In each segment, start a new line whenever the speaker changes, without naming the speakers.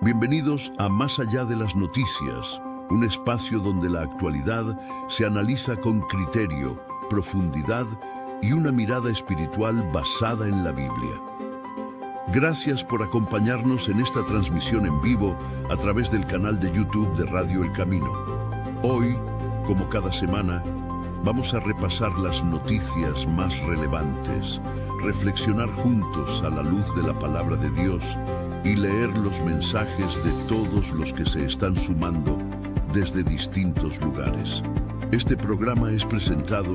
Bienvenidos a Más allá de las noticias, un espacio donde la actualidad se analiza con criterio, profundidad y una mirada espiritual basada en la Biblia. Gracias por acompañarnos en esta transmisión en vivo a través del canal de YouTube de Radio El Camino. Hoy, como cada semana, vamos a repasar las noticias más relevantes, reflexionar juntos a la luz de la palabra de Dios y leer los mensajes de todos los que se están sumando desde distintos lugares. Este programa es presentado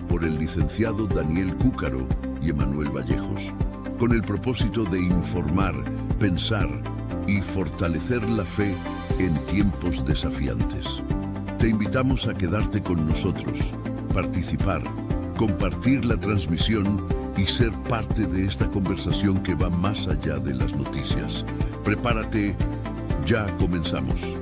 por el licenciado Daniel Cúcaro y Emanuel Vallejos, con el propósito de informar, pensar y fortalecer la fe en tiempos desafiantes. Te invitamos a quedarte con nosotros, participar, compartir la transmisión y ser parte de esta conversación que va más allá de las noticias. Prepárate, ya comenzamos.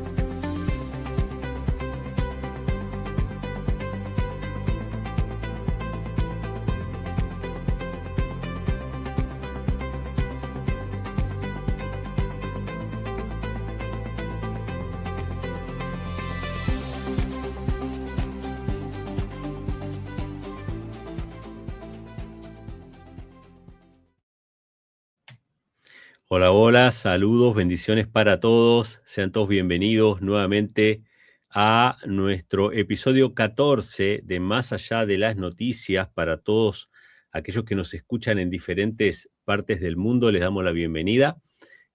Hola, hola, saludos, bendiciones para todos. Sean todos bienvenidos nuevamente a nuestro episodio 14 de Más allá de las noticias. Para todos aquellos que nos escuchan en diferentes partes del mundo, les damos la bienvenida.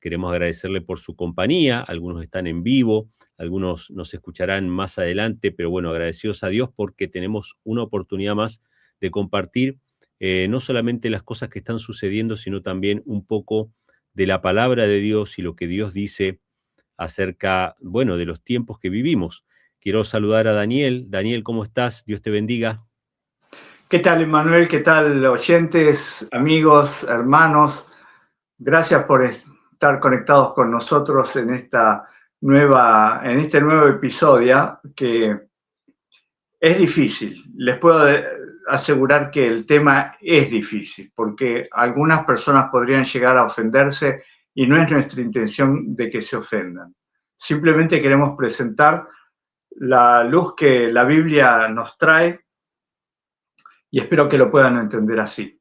Queremos agradecerle por su compañía. Algunos están en vivo, algunos nos escucharán más adelante, pero bueno, agradecidos a Dios porque tenemos una oportunidad más de compartir no solamente las cosas que están sucediendo, sino también un poco de la palabra de Dios y lo que Dios dice acerca, bueno, de los tiempos que vivimos. Quiero saludar a Daniel. Daniel, ¿cómo estás? Dios te bendiga.
¿Qué tal, Emanuel? ¿Qué tal, oyentes, amigos, hermanos? Gracias por estar conectados con nosotros en este nuevo episodio que es difícil. Les puedo asegurar que el tema es difícil porque algunas personas podrían llegar a ofenderse y no es nuestra intención de que se ofendan. Simplemente queremos presentar la luz que la Biblia nos trae y espero que lo puedan entender así.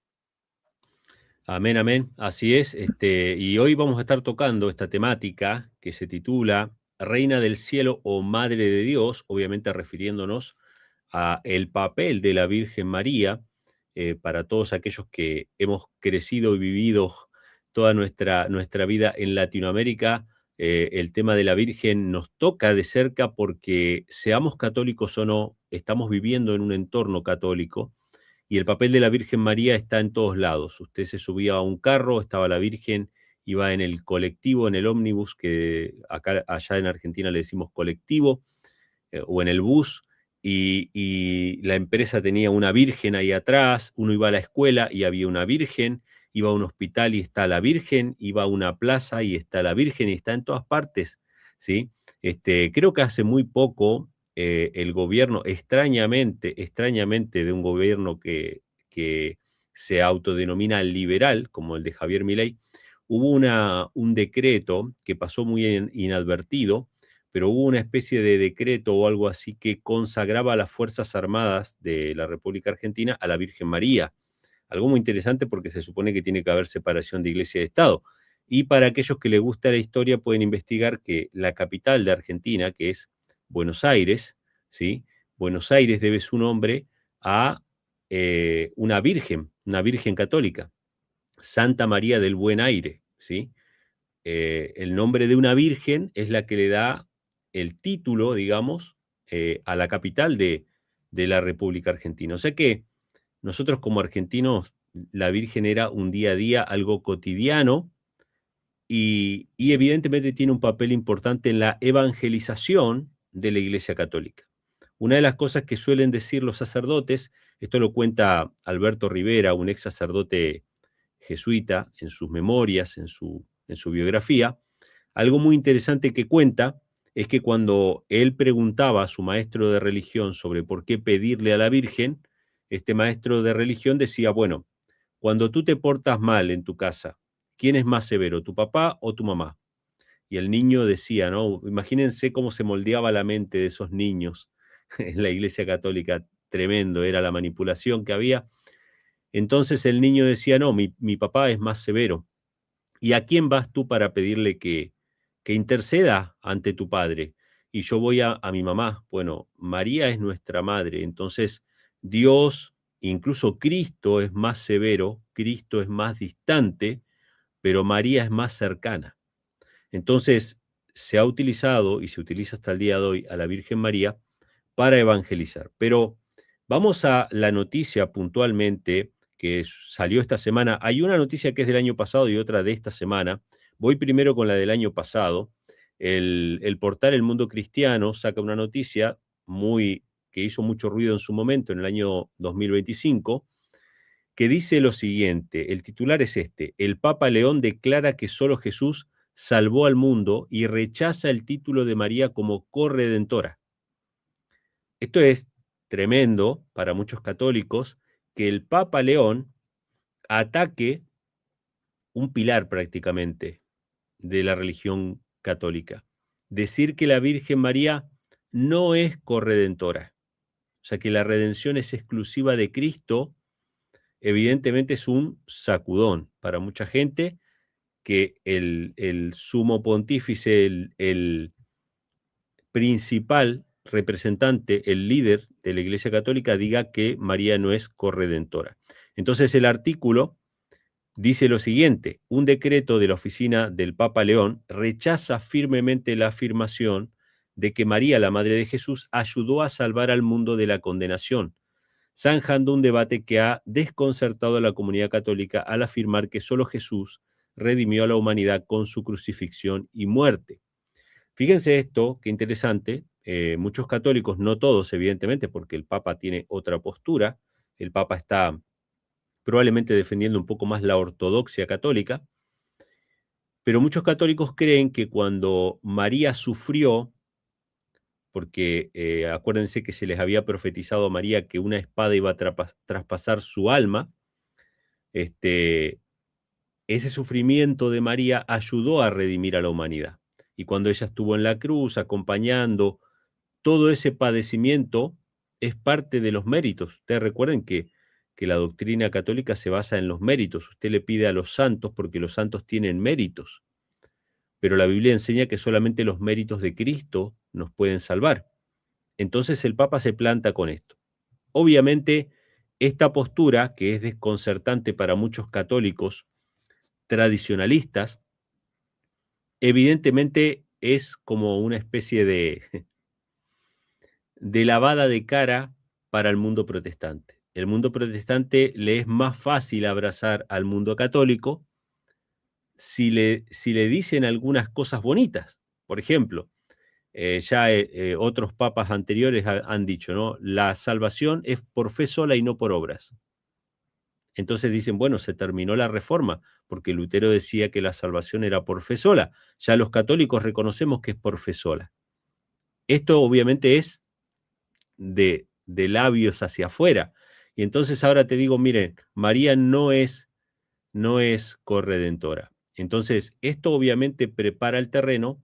Amén, amén. Así es. Y hoy vamos a estar tocando esta temática que se titula Reina del Cielo o Madre de Dios, obviamente refiriéndonos a el papel de la Virgen María para todos aquellos que hemos crecido y vivido toda nuestra vida en Latinoamérica. El tema de la Virgen nos toca de cerca porque, seamos católicos o no, estamos viviendo en un entorno católico y el papel de la Virgen María está en todos lados. Usted se subía a un carro, estaba la Virgen, iba en el colectivo, en el ómnibus, que allá en Argentina le decimos colectivo, o en el bus, y la empresa tenía una virgen ahí atrás. Uno iba a la escuela y había una virgen, iba a un hospital y está la Virgen, iba a una plaza y está la Virgen, y está en todas partes, ¿sí? Creo que hace muy poco el gobierno, extrañamente de un gobierno que se autodenomina liberal, como el de Javier Milei, hubo un decreto que pasó muy inadvertido, pero hubo una especie de decreto o algo así que consagraba a las Fuerzas Armadas de la República Argentina a la Virgen María. Algo muy interesante porque se supone que tiene que haber separación de Iglesia y de Estado. Y para aquellos que les gusta la historia pueden investigar que la capital de Argentina, que es Buenos Aires, ¿sí? Buenos Aires debe su nombre a una virgen católica, Santa María del Buen Aire, ¿sí? El nombre de una virgen es la que le da el título, digamos, a la capital de la República Argentina. O sea que nosotros como argentinos, la Virgen era un día a día, algo cotidiano, y evidentemente tiene un papel importante en la evangelización de la Iglesia Católica. Una de las cosas que suelen decir los sacerdotes, esto lo cuenta Alberto Rivera, un ex sacerdote jesuita, en sus memorias, en su biografía, algo muy interesante que cuenta es que cuando él preguntaba a su maestro de religión sobre por qué pedirle a la Virgen, este maestro de religión decía, bueno, cuando tú te portas mal en tu casa, ¿quién es más severo, tu papá o tu mamá? y el niño decía, ¿no? Imagínense cómo se moldeaba la mente de esos niños en la Iglesia Católica, tremendo era la manipulación que había. Entonces el niño decía, no, mi papá es más severo. ¿Y a quién vas tú para pedirle que interceda ante tu padre? Y yo voy a mi mamá. Bueno, María es nuestra madre, entonces Dios, incluso Cristo es más severo, Cristo es más distante, pero María es más cercana. Entonces se ha utilizado y se utiliza hasta el día de hoy a la Virgen María para evangelizar. Pero vamos a la noticia puntualmente que salió esta semana. Hay una noticia que es del año pasado y otra de esta semana. Voy primero con la del año pasado. El portal El Mundo Cristiano saca una noticia que hizo mucho ruido en su momento, en el año 2025, que dice lo siguiente. El titular es este: el Papa León declara que solo Jesús salvó al mundo y rechaza el título de María como corredentora. Esto es tremendo para muchos católicos, que el Papa León ataque un pilar prácticamente de la religión católica. Decir que la Virgen María no es corredentora, o sea que la redención es exclusiva de Cristo, evidentemente es un sacudón para mucha gente que el sumo pontífice, el principal representante, el líder de la Iglesia Católica, diga que María no es corredentora. Entonces el artículo dice lo siguiente: un decreto de la oficina del Papa León rechaza firmemente la afirmación de que María, la Madre de Jesús, ayudó a salvar al mundo de la condenación, zanjando un debate que ha desconcertado a la comunidad católica al afirmar que solo Jesús redimió a la humanidad con su crucifixión y muerte. Fíjense esto, qué interesante. Muchos católicos, no todos evidentemente, porque el Papa tiene otra postura, el Papa está probablemente defendiendo un poco más la ortodoxia católica, pero muchos católicos creen que cuando María sufrió, porque acuérdense que se les había profetizado a María que una espada iba a traspasar su alma, ese sufrimiento de María ayudó a redimir a la humanidad. Y cuando ella estuvo en la cruz acompañando, todo ese padecimiento es parte de los méritos. Ustedes recuerden que la doctrina católica se basa en los méritos. Usted le pide a los santos porque los santos tienen méritos, pero la Biblia enseña que solamente los méritos de Cristo nos pueden salvar. Entonces el Papa se planta con esto. Obviamente, esta postura, que es desconcertante para muchos católicos tradicionalistas, evidentemente es como una especie de lavada de cara para el mundo protestante. El mundo protestante le es más fácil abrazar al mundo católico si le dicen algunas cosas bonitas. Por ejemplo, otros papas anteriores han dicho, ¿no? La salvación es por fe sola y no por obras. Entonces dicen, bueno, se terminó la reforma, porque Lutero decía que la salvación era por fe sola. Ya los católicos reconocemos que es por fe sola. Esto obviamente es de labios hacia afuera. Y entonces ahora te digo, miren, María no es corredentora. Entonces, esto obviamente prepara el terreno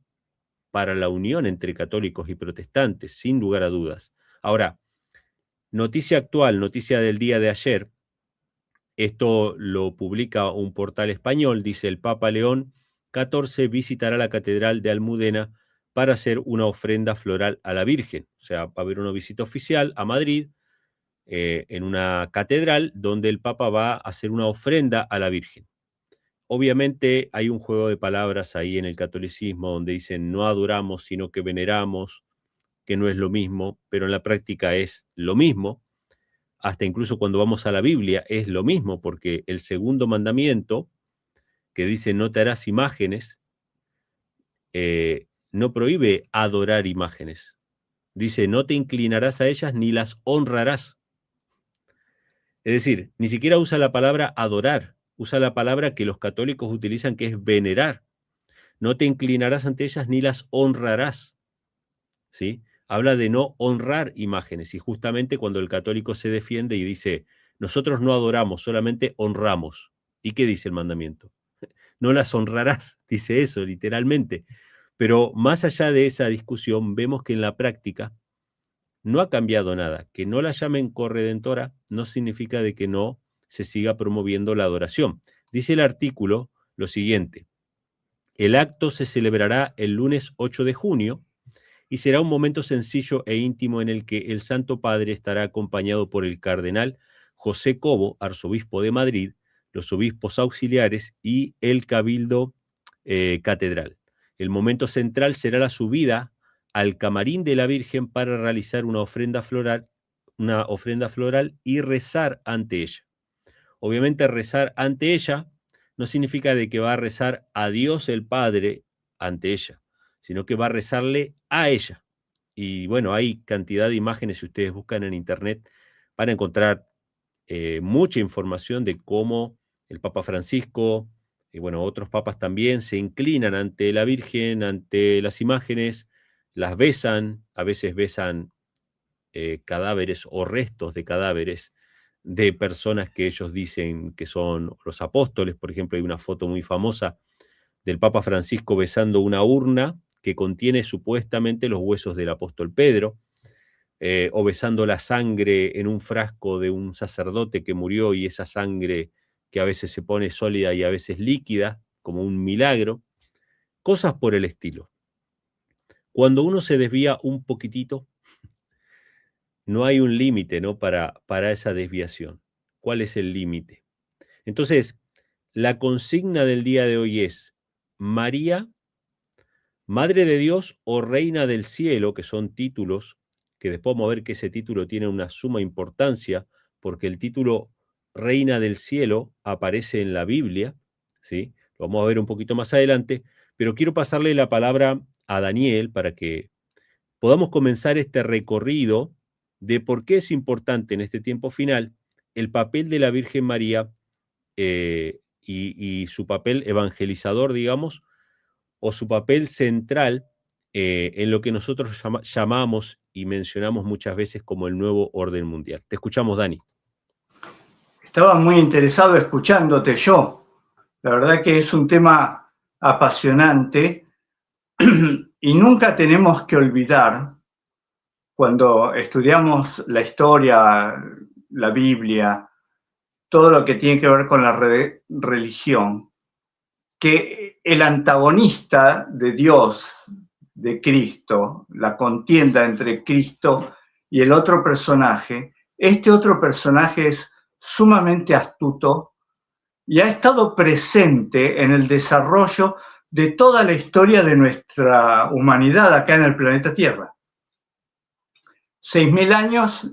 para la unión entre católicos y protestantes, sin lugar a dudas. Ahora, noticia actual, noticia del día de ayer, esto lo publica un portal español, dice: el Papa León XIV visitará la Catedral de Almudena para hacer una ofrenda floral a la Virgen. O sea, va a haber una visita oficial a Madrid, en una catedral, donde el Papa va a hacer una ofrenda a la Virgen. Obviamente hay un juego de palabras ahí en el catolicismo donde dicen no adoramos, sino que veneramos, que no es lo mismo, pero en la práctica es lo mismo. Hasta incluso cuando vamos a la Biblia es lo mismo, porque el segundo mandamiento, que dice no te harás imágenes, no prohíbe adorar imágenes. Dice no te inclinarás a ellas ni las honrarás. Es decir, ni siquiera usa la palabra adorar, usa la palabra que los católicos utilizan, que es venerar. No te inclinarás ante ellas ni las honrarás, ¿sí? Habla de no honrar imágenes, y justamente cuando el católico se defiende y dice, nosotros no adoramos, solamente honramos. ¿Y qué dice el mandamiento? No las honrarás, dice eso literalmente. Pero más allá de esa discusión, vemos que en la práctica no ha cambiado nada. Que no la llamen corredentora no significa de que no se siga promoviendo la adoración. Dice el artículo lo siguiente: el acto se celebrará el lunes 8 de junio y será un momento sencillo e íntimo en el que el Santo Padre estará acompañado por el cardenal José Cobo, arzobispo de Madrid, los obispos auxiliares y el cabildo catedral. El momento central será la subida al camarín de la Virgen para realizar una ofrenda floral y rezar ante ella. Obviamente rezar ante ella no significa de que va a rezar a Dios el Padre ante ella, sino que va a rezarle a ella. Y bueno, hay cantidad de imágenes, si ustedes buscan en internet, van a encontrar mucha información de cómo el Papa Francisco, y bueno, otros papas también, se inclinan ante la Virgen, ante las imágenes, las besan, a veces besan cadáveres o restos de cadáveres de personas que ellos dicen que son los apóstoles. Por ejemplo, hay una foto muy famosa del Papa Francisco besando una urna que contiene supuestamente los huesos del apóstol Pedro, o besando la sangre en un frasco de un sacerdote que murió, y esa sangre que a veces se pone sólida y a veces líquida, como un milagro, cosas por el estilo. Cuando uno se desvía un poquitito, no hay un límite, ¿no?, para esa desviación. ¿Cuál es el límite? Entonces, la consigna del día de hoy es: María, Madre de Dios o Reina del Cielo, que son títulos que después vamos a ver que ese título tiene una suma importancia, porque el título Reina del Cielo aparece en la Biblia, ¿sí? Lo vamos a ver un poquito más adelante, pero quiero pasarle la palabra a Daniel para que podamos comenzar este recorrido de por qué es importante en este tiempo final el papel de la Virgen María y su papel evangelizador, digamos, o su papel central en lo que nosotros llamamos y mencionamos muchas veces como el nuevo orden mundial. Te escuchamos, Dani.
Estaba muy interesado escuchándote yo. La verdad que es un tema apasionante y nunca tenemos que olvidar, cuando estudiamos la historia, la Biblia, todo lo que tiene que ver con la religión, que el antagonista de Dios, de Cristo, la contienda entre Cristo y el otro personaje, este otro personaje es sumamente astuto y ha estado presente en el desarrollo de toda la historia de nuestra humanidad acá en el planeta Tierra. 6.000 años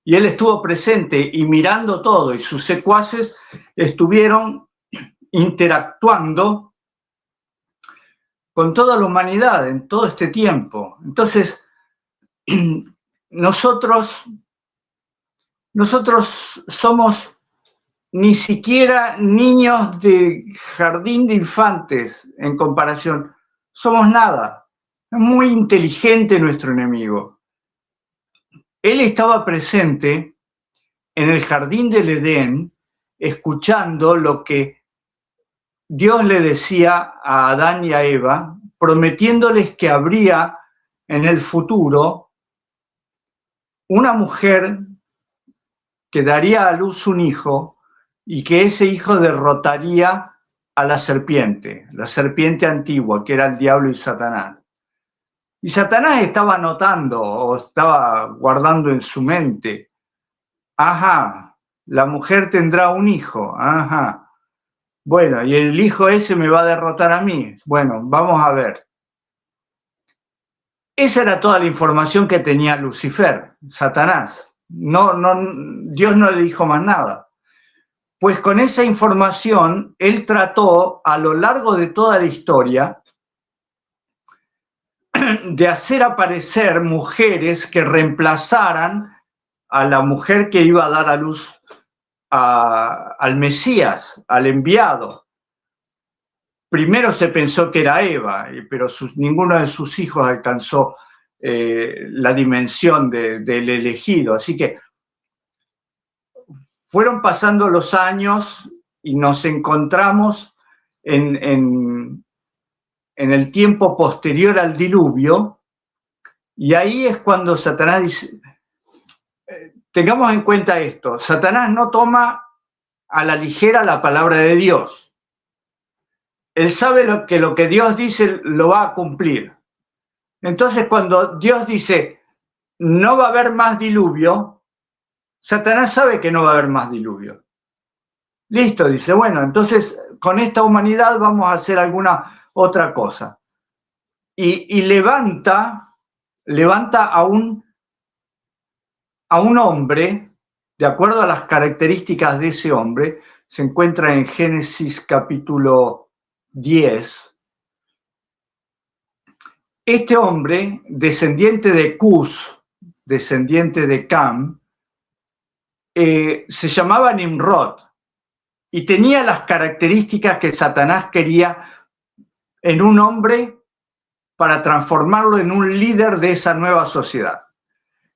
y él estuvo presente y mirando todo, y sus secuaces estuvieron interactuando con toda la humanidad en todo este tiempo. Entonces, nosotros somos ni siquiera niños de jardín de infantes en comparación. Somos nada. Es muy inteligente nuestro enemigo. Él estaba presente en el jardín del Edén, escuchando lo que Dios le decía a Adán y a Eva, prometiéndoles que habría en el futuro una mujer que daría a luz un hijo y que ese hijo derrotaría a la serpiente antigua, que era el diablo y Satanás. Y Satanás estaba anotando o estaba guardando en su mente: ajá, la mujer tendrá un hijo, ajá. Bueno, y el hijo ese me va a derrotar a mí. Bueno, vamos a ver. Esa era toda la información que tenía Lucifer, Satanás. Dios no le dijo más nada. Pues con esa información, él trató a lo largo de toda la historia de hacer aparecer mujeres que reemplazaran a la mujer que iba a dar a luz al Mesías, al enviado. Primero se pensó que era Eva, pero ninguno de sus hijos alcanzó la dimensión del elegido. Así que fueron pasando los años y nos encontramos en en el tiempo posterior al diluvio, y ahí es cuando Satanás dice, tengamos en cuenta esto, Satanás no toma a la ligera la palabra de Dios. Él sabe que lo que Dios dice lo va a cumplir. Entonces, cuando Dios dice, no va a haber más diluvio, Satanás sabe que no va a haber más diluvio. Listo, dice, bueno, entonces con esta humanidad vamos a hacer alguna otra cosa. Y levanta a un hombre, de acuerdo a las características de ese hombre, se encuentra en Génesis capítulo 10. Este hombre, descendiente de Cus, descendiente de Cam, se llamaba Nimrod y tenía las características que Satanás quería en un hombre para transformarlo en un líder de esa nueva sociedad.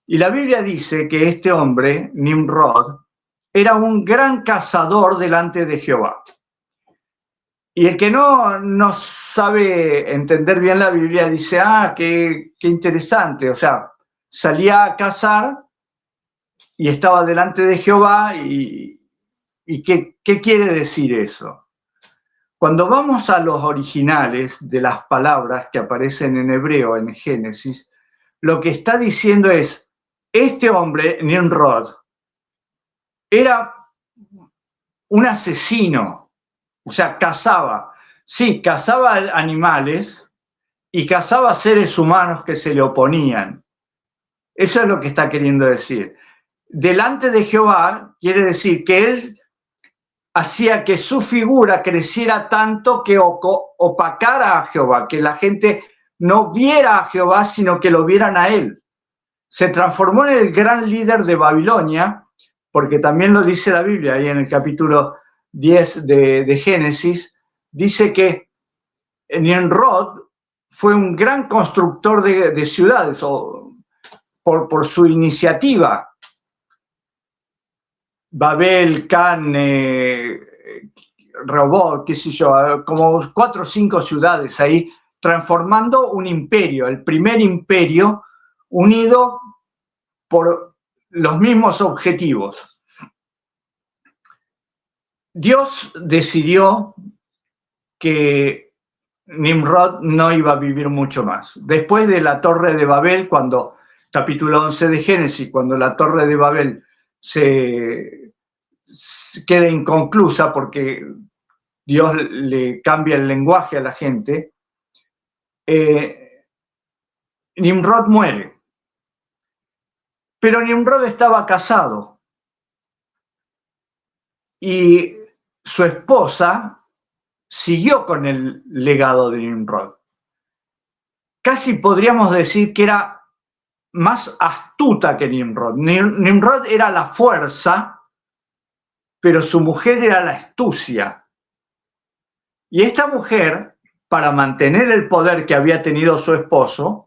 Y la Biblia dice que este hombre, Nimrod, era un gran cazador delante de Jehová. Y el que no sabe entender bien la Biblia dice, qué interesante, o sea, salía a cazar y estaba delante de Jehová y ¿qué quiere decir eso? Cuando vamos a los originales de las palabras que aparecen en hebreo en Génesis, lo que está diciendo es, este hombre, Nimrod, era un asesino, o sea, cazaba animales y cazaba seres humanos que se le oponían. Eso es lo que está queriendo decir. Delante de Jehová quiere decir que él hacía que su figura creciera tanto que opacara a Jehová, que la gente no viera a Jehová, sino que lo vieran a él. Se transformó en el gran líder de Babilonia, porque también lo dice la Biblia, ahí en el capítulo 10 de Génesis, dice que Nimrod fue un gran constructor de ciudades, por su iniciativa. Babel, Can, Rehoboth, qué sé yo, como 4 o 5 ciudades ahí, transformando un imperio, el primer imperio unido por los mismos objetivos. Dios decidió que Nimrod no iba a vivir mucho más. Después de la Torre de Babel, capítulo 11 de Génesis, cuando la Torre de Babel se queda inconclusa porque Dios le cambia el lenguaje a la gente, Nimrod muere. Pero Nimrod estaba casado y su esposa siguió con el legado de Nimrod. Casi podríamos decir que era más astuta que Nimrod. Nimrod era la fuerza, pero su mujer era la astucia. Y esta mujer, para mantener el poder que había tenido su esposo,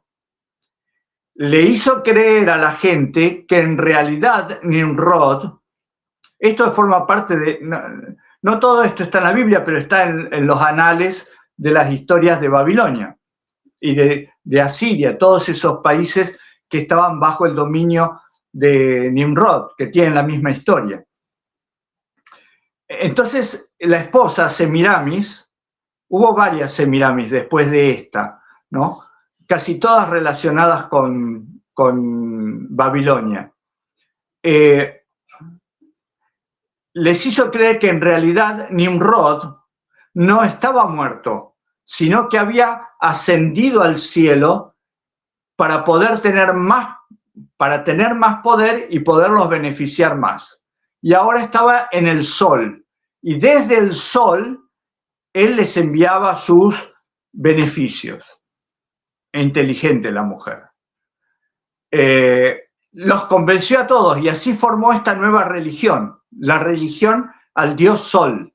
le hizo creer a la gente que en realidad Nimrod, esto forma parte de, no todo esto está en la Biblia, pero está en los anales de las historias de Babilonia y de Asiria, todos esos países que estaban bajo el dominio de Nimrod, que tienen la misma historia. Entonces, la esposa Semiramis, hubo varias Semiramis después de esta, ¿no? Casi todas relacionadas con Babilonia. Les hizo creer que en realidad Nimrod no estaba muerto, sino que había ascendido al cielo para tener más poder y poderlos beneficiar más. Y ahora estaba en el sol, y desde el sol él les enviaba sus beneficios. Inteligente la mujer. Los convenció a todos y así formó esta nueva religión, la religión al dios Sol.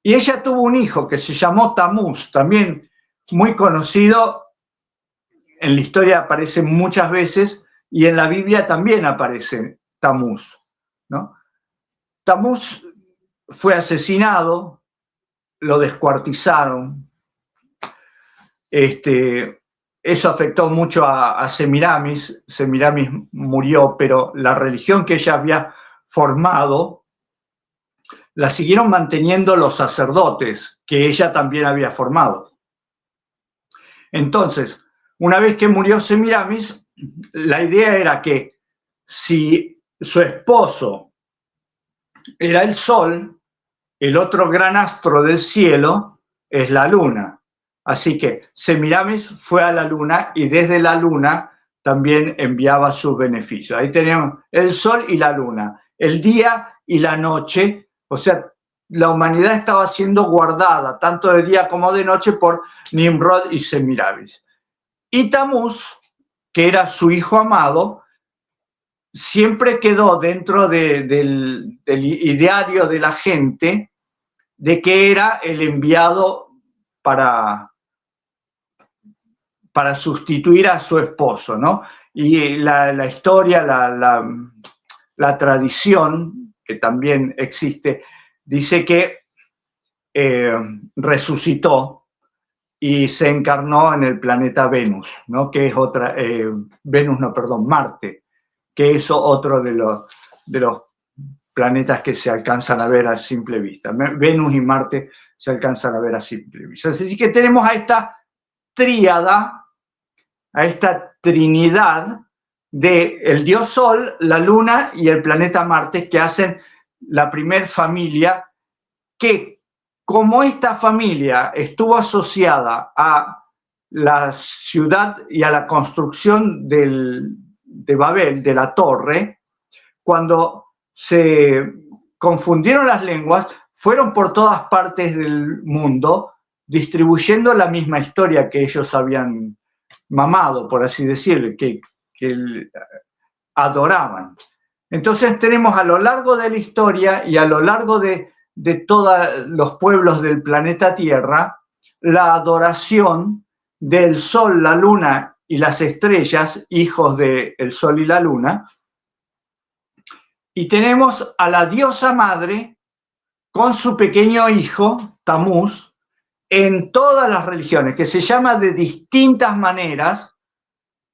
Y ella tuvo un hijo que se llamó Tamuz, también muy conocido, en la historia aparece muchas veces y en la Biblia también aparece Tamuz, ¿no? Tamuz fue asesinado, lo descuartizaron, Eso afectó mucho a Semiramis. Semiramis murió, pero la religión que ella había formado la siguieron manteniendo los sacerdotes que ella también había formado. Entonces, una vez que murió Semiramis, la idea era que si su esposo era el sol, el otro gran astro del cielo es la luna. Así que Semiramis fue a la luna y desde la luna también enviaba sus beneficios. Ahí tenemos el sol y la luna, el día y la noche. O sea, la humanidad estaba siendo guardada tanto de día como de noche por Nimrod y Semiramis. Y Tamuz, que era su hijo amado, siempre quedó dentro del ideario de la gente de que era el enviado para sustituir a su esposo, ¿no? Y la historia, la tradición, que también existe, dice que resucitó y se encarnó en el planeta Venus, ¿no? Que es otra, Marte, que es otro de los planetas que se alcanzan a ver a simple vista. Venus y Marte se alcanzan a ver a simple vista. Así que tenemos a esta tríada, a esta trinidad de el dios Sol, la Luna y el planeta Marte, que hacen la primer familia, que como esta familia estuvo asociada a la ciudad y a la construcción de Babel, de la torre, cuando se confundieron las lenguas, fueron por todas partes del mundo distribuyendo la misma historia que ellos habían mamado, por así decirlo, que adoraban. Entonces tenemos a lo largo de la historia y a lo largo de todos los pueblos del planeta Tierra la adoración del Sol, la Luna y las estrellas, hijos del Sol y la Luna. Y tenemos a la diosa madre con su pequeño hijo, Tamuz, en todas las religiones, que se llama de distintas maneras,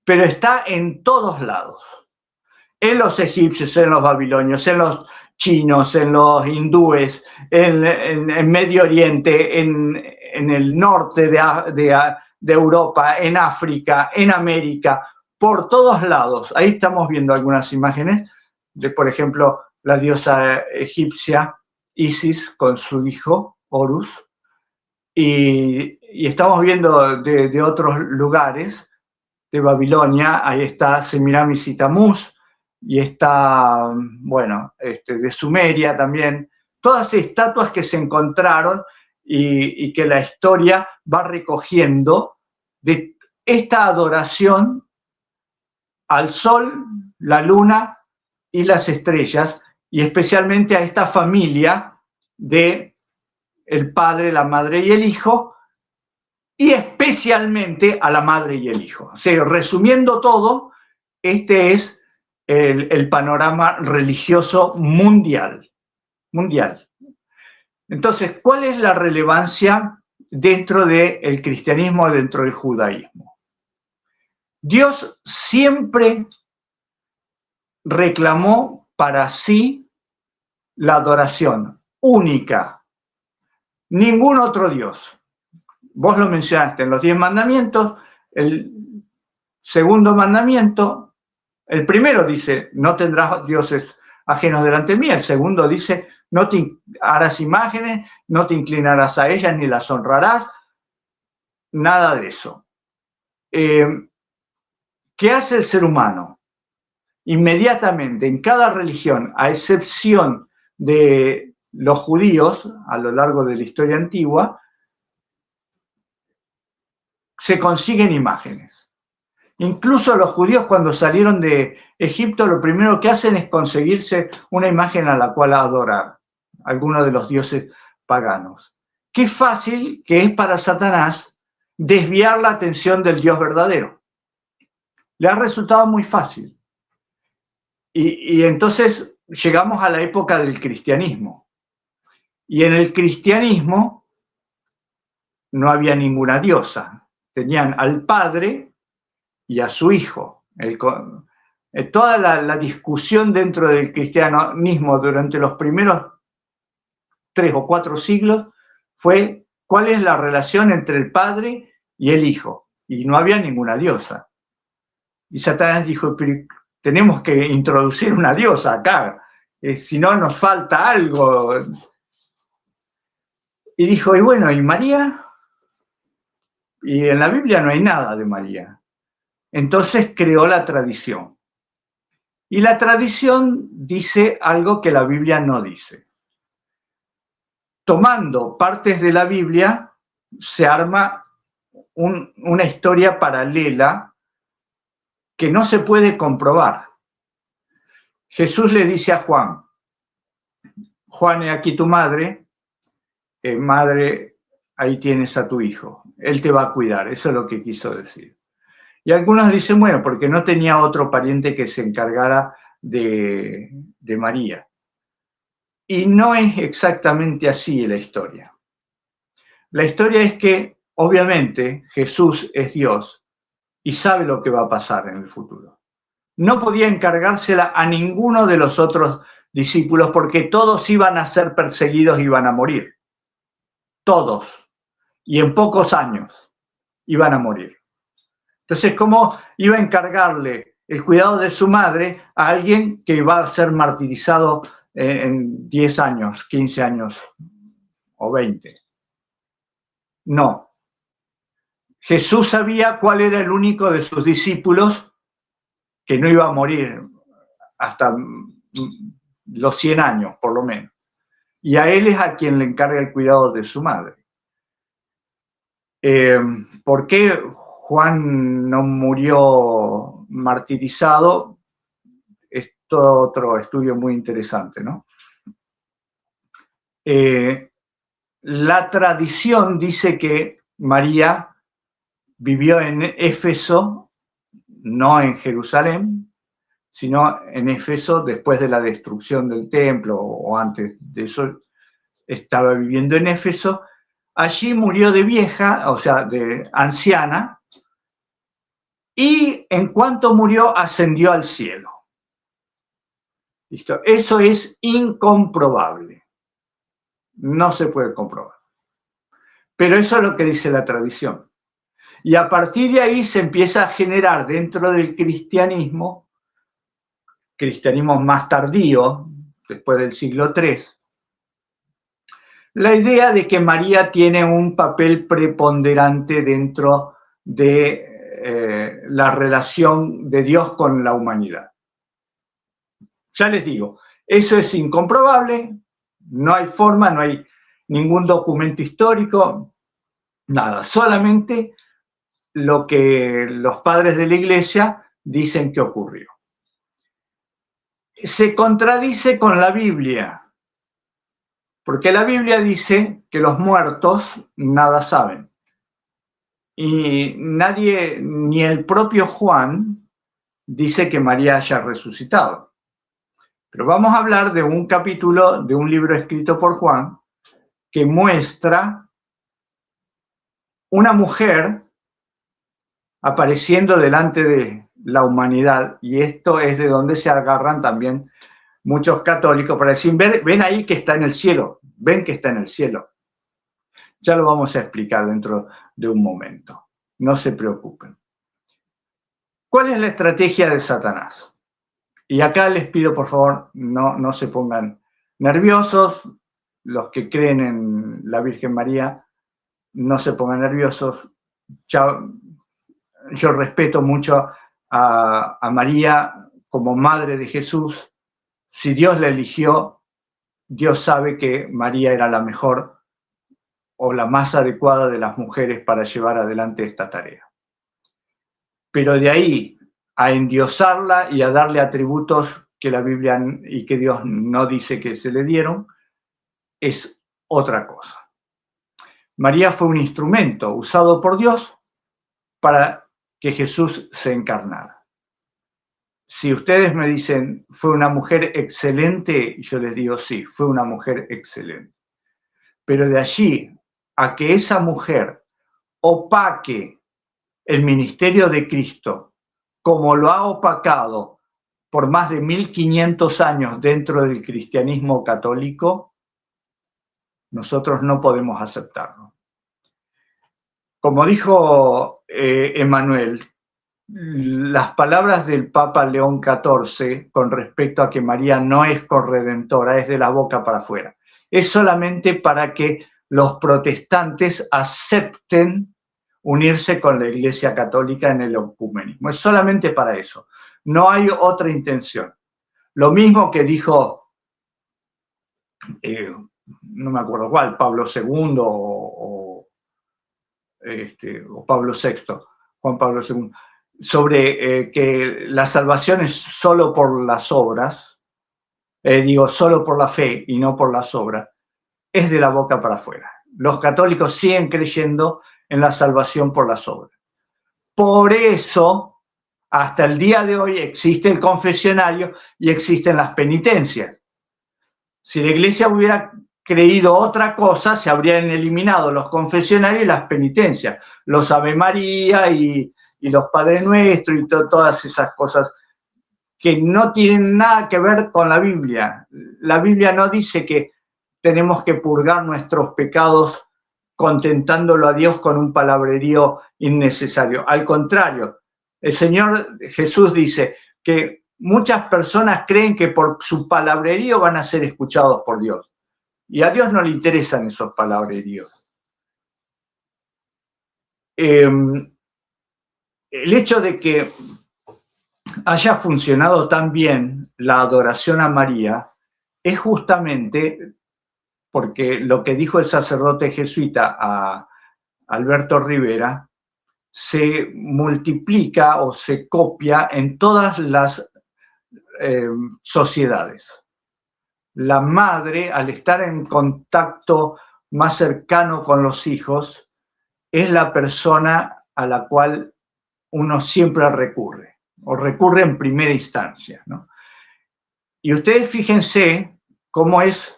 pero está en todos lados. En los egipcios, en los babilonios, en los chinos, en los hindúes, en Medio Oriente, en el norte de Europa, en África, en América, por todos lados. Ahí estamos viendo algunas imágenes de, por ejemplo, la diosa egipcia Isis con su hijo Horus, y estamos viendo de otros lugares, de Babilonia, ahí está Semiramis y Tamuz, y está, bueno, de Sumeria también, todas estatuas que se encontraron y que la historia va recogiendo de esta adoración al sol, la luna y las estrellas, y especialmente a esta familia de el padre, la madre y el hijo, y especialmente a la madre y el hijo. O sea, resumiendo todo, este es el panorama religioso mundial. Entonces, ¿cuál es la relevancia dentro del cristianismo, dentro del judaísmo? Dios siempre reclamó para sí la adoración única. Ningún otro Dios. Vos lo mencionaste en los 10 mandamientos, el segundo mandamiento, el primero dice, no tendrás dioses ajenos delante de mí, el segundo dice, no te harás imágenes, no te inclinarás a ellas ni las honrarás, nada de eso. ¿Qué hace el ser humano? Inmediatamente, en cada religión, a excepción de los judíos, a lo largo de la historia antigua, se consiguen imágenes. Incluso los judíos, cuando salieron de Egipto, lo primero que hacen es conseguirse una imagen a la cual adorar, alguno de los dioses paganos. Qué fácil que es para Satanás desviar la atención del Dios verdadero. Le ha resultado muy fácil. Y entonces llegamos a la época del cristianismo. Y en el cristianismo no había ninguna diosa. tenían al padre y a su hijo. Toda la discusión dentro del cristianismo durante los primeros 3 o 4 siglos fue cuál es la relación entre el padre y el hijo. Y no había ninguna diosa. Y Satanás dijo, pero tenemos que introducir una diosa acá, si no nos falta algo. Y dijo, y bueno, ¿y María? Y en la Biblia no hay nada de María. Entonces creó la tradición. Y la tradición dice algo que la Biblia no dice. Tomando partes de la Biblia, se arma una historia paralela que no se puede comprobar. Jesús le dice a Juan, Juan, he aquí tu madre, madre, ahí tienes a tu hijo, él te va a cuidar, eso es lo que quiso decir. Y algunos dicen, bueno, porque no tenía otro pariente que se encargara de María. Y no es exactamente así la historia. La historia es que, obviamente, Jesús es Dios y sabe lo que va a pasar en el futuro. No podía encargársela a ninguno de los otros discípulos porque todos iban a ser perseguidos y iban a morir. Todos. Y en pocos años iban a morir. Entonces, ¿cómo iba a encargarle el cuidado de su madre a alguien que va a ser martirizado en 10 años, 15 años o 20? No. Jesús sabía cuál era el único de sus discípulos que no iba a morir hasta los 100 años, por lo menos. Y a él es a quien le encarga el cuidado de su madre. ¿Por qué Juan no murió martirizado? Es todo otro estudio muy interesante, ¿no? La tradición dice que María vivió en Éfeso, no en Jerusalén, sino en Éfeso después de la destrucción del templo o antes de eso, estaba viviendo en Éfeso. Allí murió de vieja, o sea, de anciana, y en cuanto murió ascendió al cielo. ¿Listo? Eso es incomprobable. No se puede comprobar. Pero eso es lo que dice la tradición. Y a partir de ahí se empieza a generar dentro del cristianismo más tardío, después del siglo III, la idea de que María tiene un papel preponderante dentro de la relación de Dios con la humanidad. Ya les digo, eso es incomprobable, no hay forma, no hay ningún documento histórico, nada, solamente lo que los padres de la Iglesia dicen que ocurrió. Se contradice con la Biblia, porque la Biblia dice que los muertos nada saben. Y nadie, ni el propio Juan, dice que María haya resucitado. Pero vamos a hablar de un capítulo de un libro escrito por Juan que muestra una mujer apareciendo delante de la humanidad, y esto es de donde se agarran también muchos católicos para decir, ven ahí que está en el cielo, ven que está en el cielo. Ya lo vamos a explicar dentro de un momento, no se preocupen. ¿Cuál es la estrategia de Satanás? Y acá les pido, por favor, no se pongan nerviosos, los que creen en la Virgen María, no se pongan nerviosos. Yo respeto mucho a María como madre de Jesús. Si Dios la eligió, Dios sabe que María era la mejor o la más adecuada de las mujeres para llevar adelante esta tarea. Pero de ahí a endiosarla y a darle atributos que la Biblia y que Dios no dice que se le dieron, es otra cosa. María fue un instrumento usado por Dios para que Jesús se encarnara. Si ustedes me dicen, ¿fue una mujer excelente? Yo les digo, sí, fue una mujer excelente. Pero de allí a que esa mujer opaque el ministerio de Cristo, como lo ha opacado por más de 1500 años dentro del cristianismo católico, nosotros no podemos aceptarlo. Como dijo Emmanuel, las palabras del Papa León XIV con respecto a que María no es corredentora, es de la boca para afuera. Es solamente para que los protestantes acepten unirse con la Iglesia Católica en el ecumenismo. Es solamente para eso. No hay otra intención. Lo mismo que dijo, no me acuerdo cuál, Pablo II o Pablo VI, Juan Pablo II, sobre que la salvación es solo por las obras, solo por la fe y no por las obras, es de la boca para afuera. Los católicos siguen creyendo en la salvación por las obras. Por eso, hasta el día de hoy existe el confesionario y existen las penitencias. Si la Iglesia hubiera creído otra cosa, se habrían eliminado los confesionarios y las penitencias, los Ave María y los Padre Nuestro y todas esas cosas que no tienen nada que ver con la Biblia. La Biblia no dice que tenemos que purgar nuestros pecados contentándolo a Dios con un palabrerío innecesario. Al contrario, el Señor Jesús dice que muchas personas creen que por su palabrerío van a ser escuchados por Dios. Y a Dios no le interesan esos palabreríos. El hecho de que haya funcionado tan bien la adoración a María es justamente porque lo que dijo el sacerdote jesuita a Alberto Rivera se multiplica o se copia en todas las sociedades. La madre, al estar en contacto más cercano con los hijos, es la persona a la cual uno siempre recurre, o recurre en primera instancia, ¿no? Y ustedes fíjense cómo es,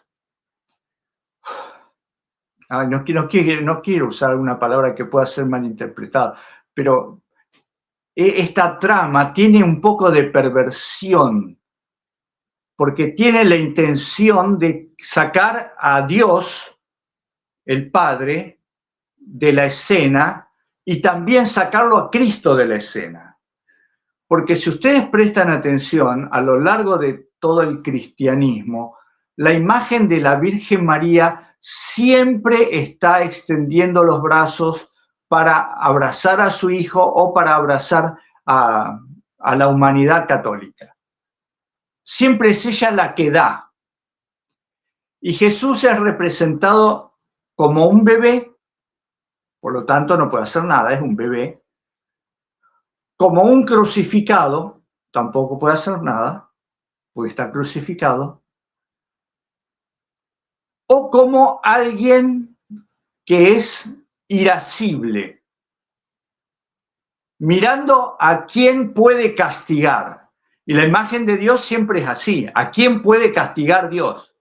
no quiero usar una palabra que pueda ser malinterpretada, pero esta trama tiene un poco de perversión, porque tiene la intención de sacar a Dios, el Padre, de la escena y también sacarlo a Cristo de la escena. Porque si ustedes prestan atención, a lo largo de todo el cristianismo, la imagen de la Virgen María siempre está extendiendo los brazos para abrazar a su hijo o para abrazar a la humanidad católica. Siempre es ella la que da. Y Jesús es representado como un bebé, por lo tanto no puede hacer nada, es un bebé. Como un crucificado, tampoco puede hacer nada, porque está crucificado. O como alguien que es irascible, mirando a quién puede castigar. Y la imagen de Dios siempre es así, ¿a quién puede castigar Dios?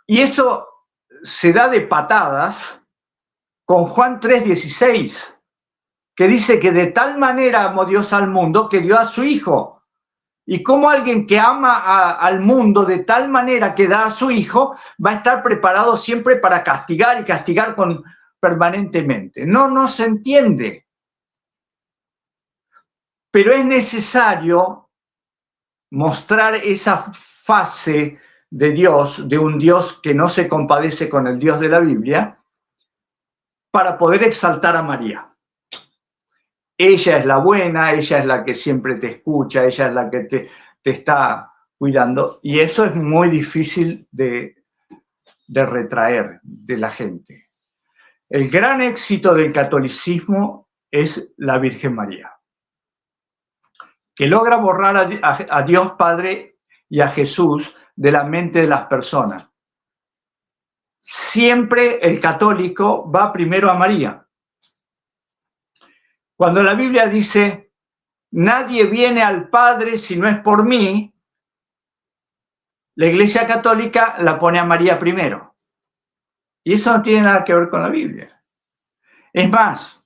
Y eso se da de patadas con Juan 3:16, que dice que de tal manera amó Dios al mundo que dio a su Hijo. Y como alguien que ama al mundo de tal manera que da a su Hijo, va a estar preparado siempre para castigar y castigar permanentemente. No se entiende. Pero es necesario mostrar esa fase de Dios, de un Dios que no se compadece con el Dios de la Biblia, para poder exaltar a María. Ella es la buena, ella es la que siempre te escucha, ella es la que te está cuidando, y eso es muy difícil de retraer de la gente. El gran éxito del catolicismo es la Virgen María, que logra borrar a Dios Padre y a Jesús de la mente de las personas. Siempre el católico va primero a María. Cuando la Biblia dice, nadie viene al Padre si no es por mí, la Iglesia Católica la pone a María primero. Y eso no tiene nada que ver con la Biblia. Es más,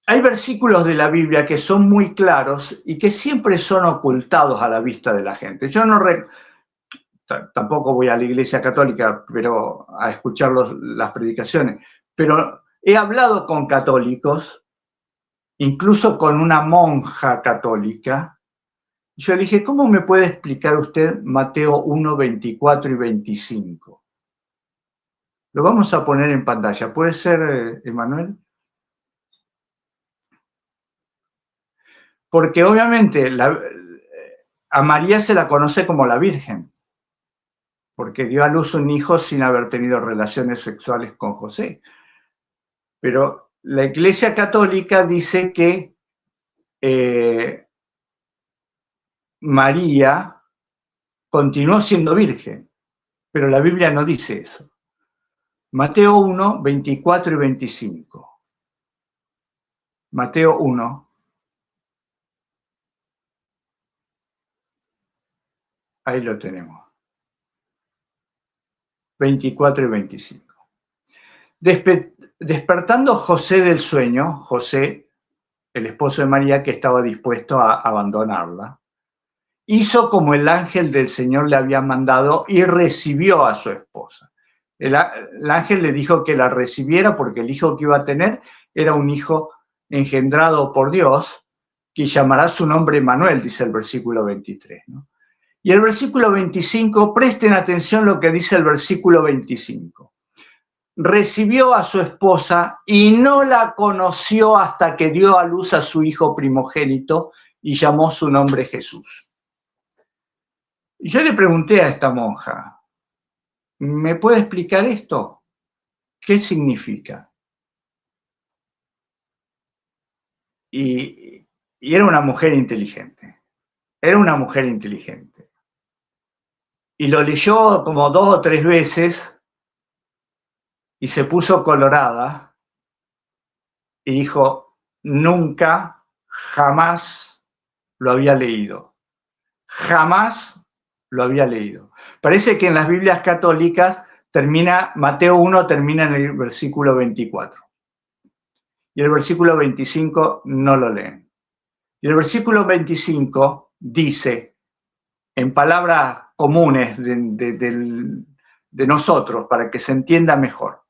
hay versículos de la Biblia que son muy claros y que siempre son ocultados a la vista de la gente. Yo tampoco voy a la Iglesia Católica pero a escuchar las predicaciones, pero he hablado con católicos, incluso con una monja católica. Yo le dije, ¿cómo me puede explicar usted Mateo 1, 24 y 25? Lo vamos a poner en pantalla. ¿Puede ser, Emanuel? Porque obviamente a María se la conoce como la Virgen, porque dio a luz un hijo sin haber tenido relaciones sexuales con José. Pero la Iglesia Católica dice que María continuó siendo virgen, pero la Biblia no dice eso. Mateo 1, 24 y 25. Mateo 1. Ahí lo tenemos. 24 y 25. Despertando José del sueño, José, el esposo de María, que estaba dispuesto a abandonarla, hizo como el ángel del Señor le había mandado y recibió a su esposa. El ángel le dijo que la recibiera porque el hijo que iba a tener era un hijo engendrado por Dios, que llamará su nombre Emmanuel, dice el versículo 23, ¿no? Y el versículo 25, presten atención lo que dice el versículo 25. Recibió a su esposa y no la conoció hasta que dio a luz a su hijo primogénito y llamó su nombre Jesús. Y yo le pregunté a esta monja, ¿me puede explicar esto? ¿Qué significa? Y era una mujer inteligente. Era una mujer inteligente. Y lo leyó como 2 o 3 veces y se puso colorada y dijo, nunca, jamás lo había leído. Jamás lo había leído. Parece que en las Biblias católicas Mateo 1 termina en el versículo 24. Y el versículo 25 no lo leen. Y el versículo 25 dice, en palabras comunes de nosotros, para que se entienda mejor.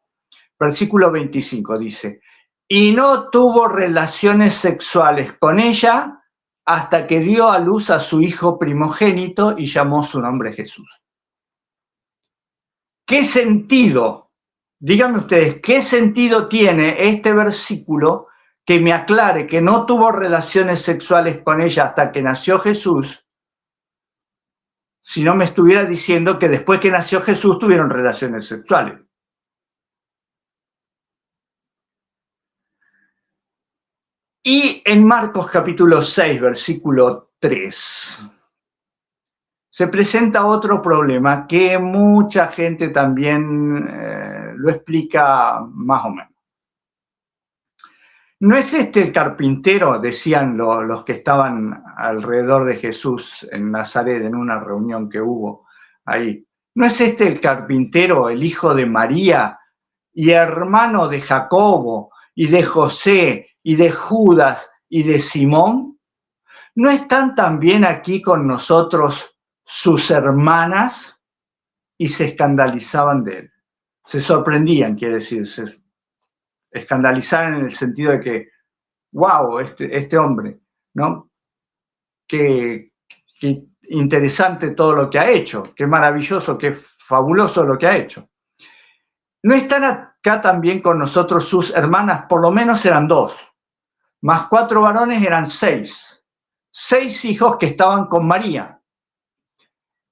Versículo 25 dice, y no tuvo relaciones sexuales con ella hasta que dio a luz a su hijo primogénito y llamó su nombre Jesús. ¿Qué sentido? Díganme ustedes, ¿qué sentido tiene este versículo que me aclare que no tuvo relaciones sexuales con ella hasta que nació Jesús, si no me estuviera diciendo que después que nació Jesús tuvieron relaciones sexuales? Y en Marcos capítulo 6, versículo 3, se presenta otro problema que mucha gente también lo explica más o menos. ¿No es este el carpintero? Decían los que estaban alrededor de Jesús en Nazaret, en una reunión que hubo ahí. ¿No es este el carpintero, el hijo de María y hermano de Jacobo y de José y de Judas y de Simón? ¿No están también aquí con nosotros sus hermanas? Y se escandalizaban de él. Se sorprendían, quiere decir, se escandalizaban en el sentido de que, wow, este hombre, ¿no? Qué interesante todo lo que ha hecho, qué maravilloso, qué fabuloso lo que ha hecho. ¿No están acá también con nosotros sus hermanas? Por lo menos eran 2, más 4 varones eran 6. 6 hijos que estaban con María.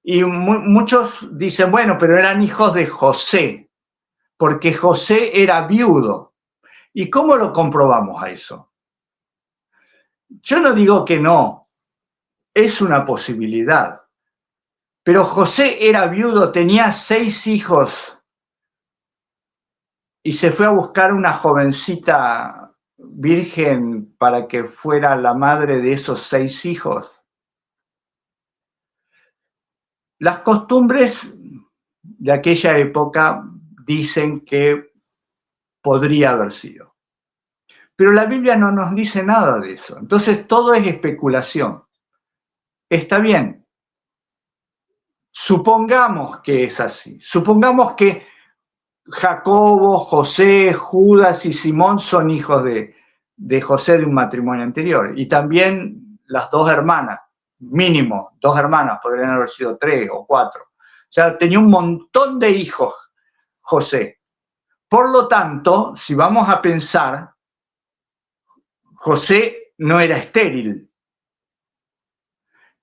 Y muchos dicen, bueno, pero eran hijos de José, porque José era viudo. ¿Y cómo lo comprobamos a eso? Yo no digo que no, es una posibilidad. Pero José era viudo, tenía 6 hijos y se fue a buscar una jovencita virgen para que fuera la madre de esos 6 hijos. Las costumbres de aquella época dicen que podría haber sido. Pero la Biblia no nos dice nada de eso. Entonces todo es especulación. Está bien. Supongamos que es así. Supongamos que Jacobo, José, Judas y Simón son hijos de José de un matrimonio anterior. Y también las dos hermanas, mínimo, dos hermanas, podrían haber sido 3 o 4. O sea, tenía un montón de hijos José. Por lo tanto, si vamos a pensar, José no era estéril.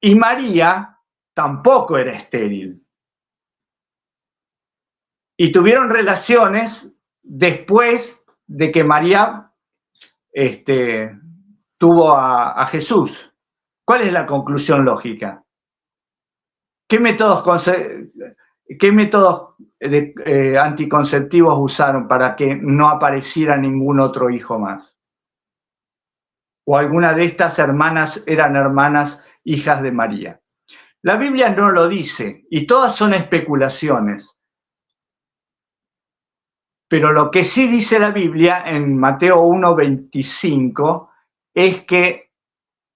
Y María tampoco era estéril. Y tuvieron relaciones después de que María tuvo a Jesús. ¿Cuál es la conclusión lógica? ¿Qué métodos anticonceptivos usaron para que no apareciera ningún otro hijo más? ¿O alguna de estas hermanas eran hermanas hijas de María? La Biblia no lo dice y todas son especulaciones. Pero lo que sí dice la Biblia en Mateo 1:25 es que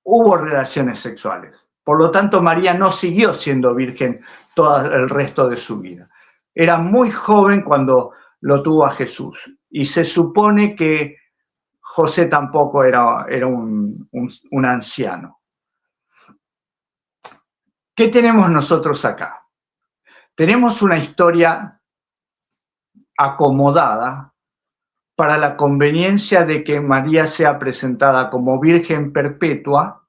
hubo relaciones sexuales. Por lo tanto, María no siguió siendo virgen todo el resto de su vida. Era muy joven cuando lo tuvo a Jesús. Y se supone que José tampoco era un anciano. ¿Qué tenemos nosotros acá? Tenemos una historia acomodada para la conveniencia de que María sea presentada como virgen perpetua,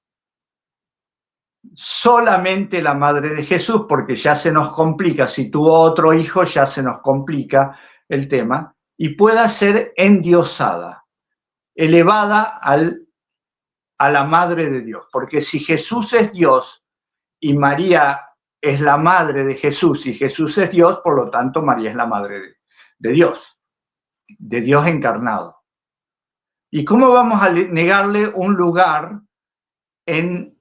solamente la madre de Jesús, porque ya se nos complica, si tuvo otro hijo ya se nos complica el tema, y pueda ser endiosada, elevada a la madre de Dios, porque si Jesús es Dios y María es la madre de Jesús y Jesús es Dios, por lo tanto María es la madre de Dios encarnado. ¿Y cómo vamos a negarle un lugar en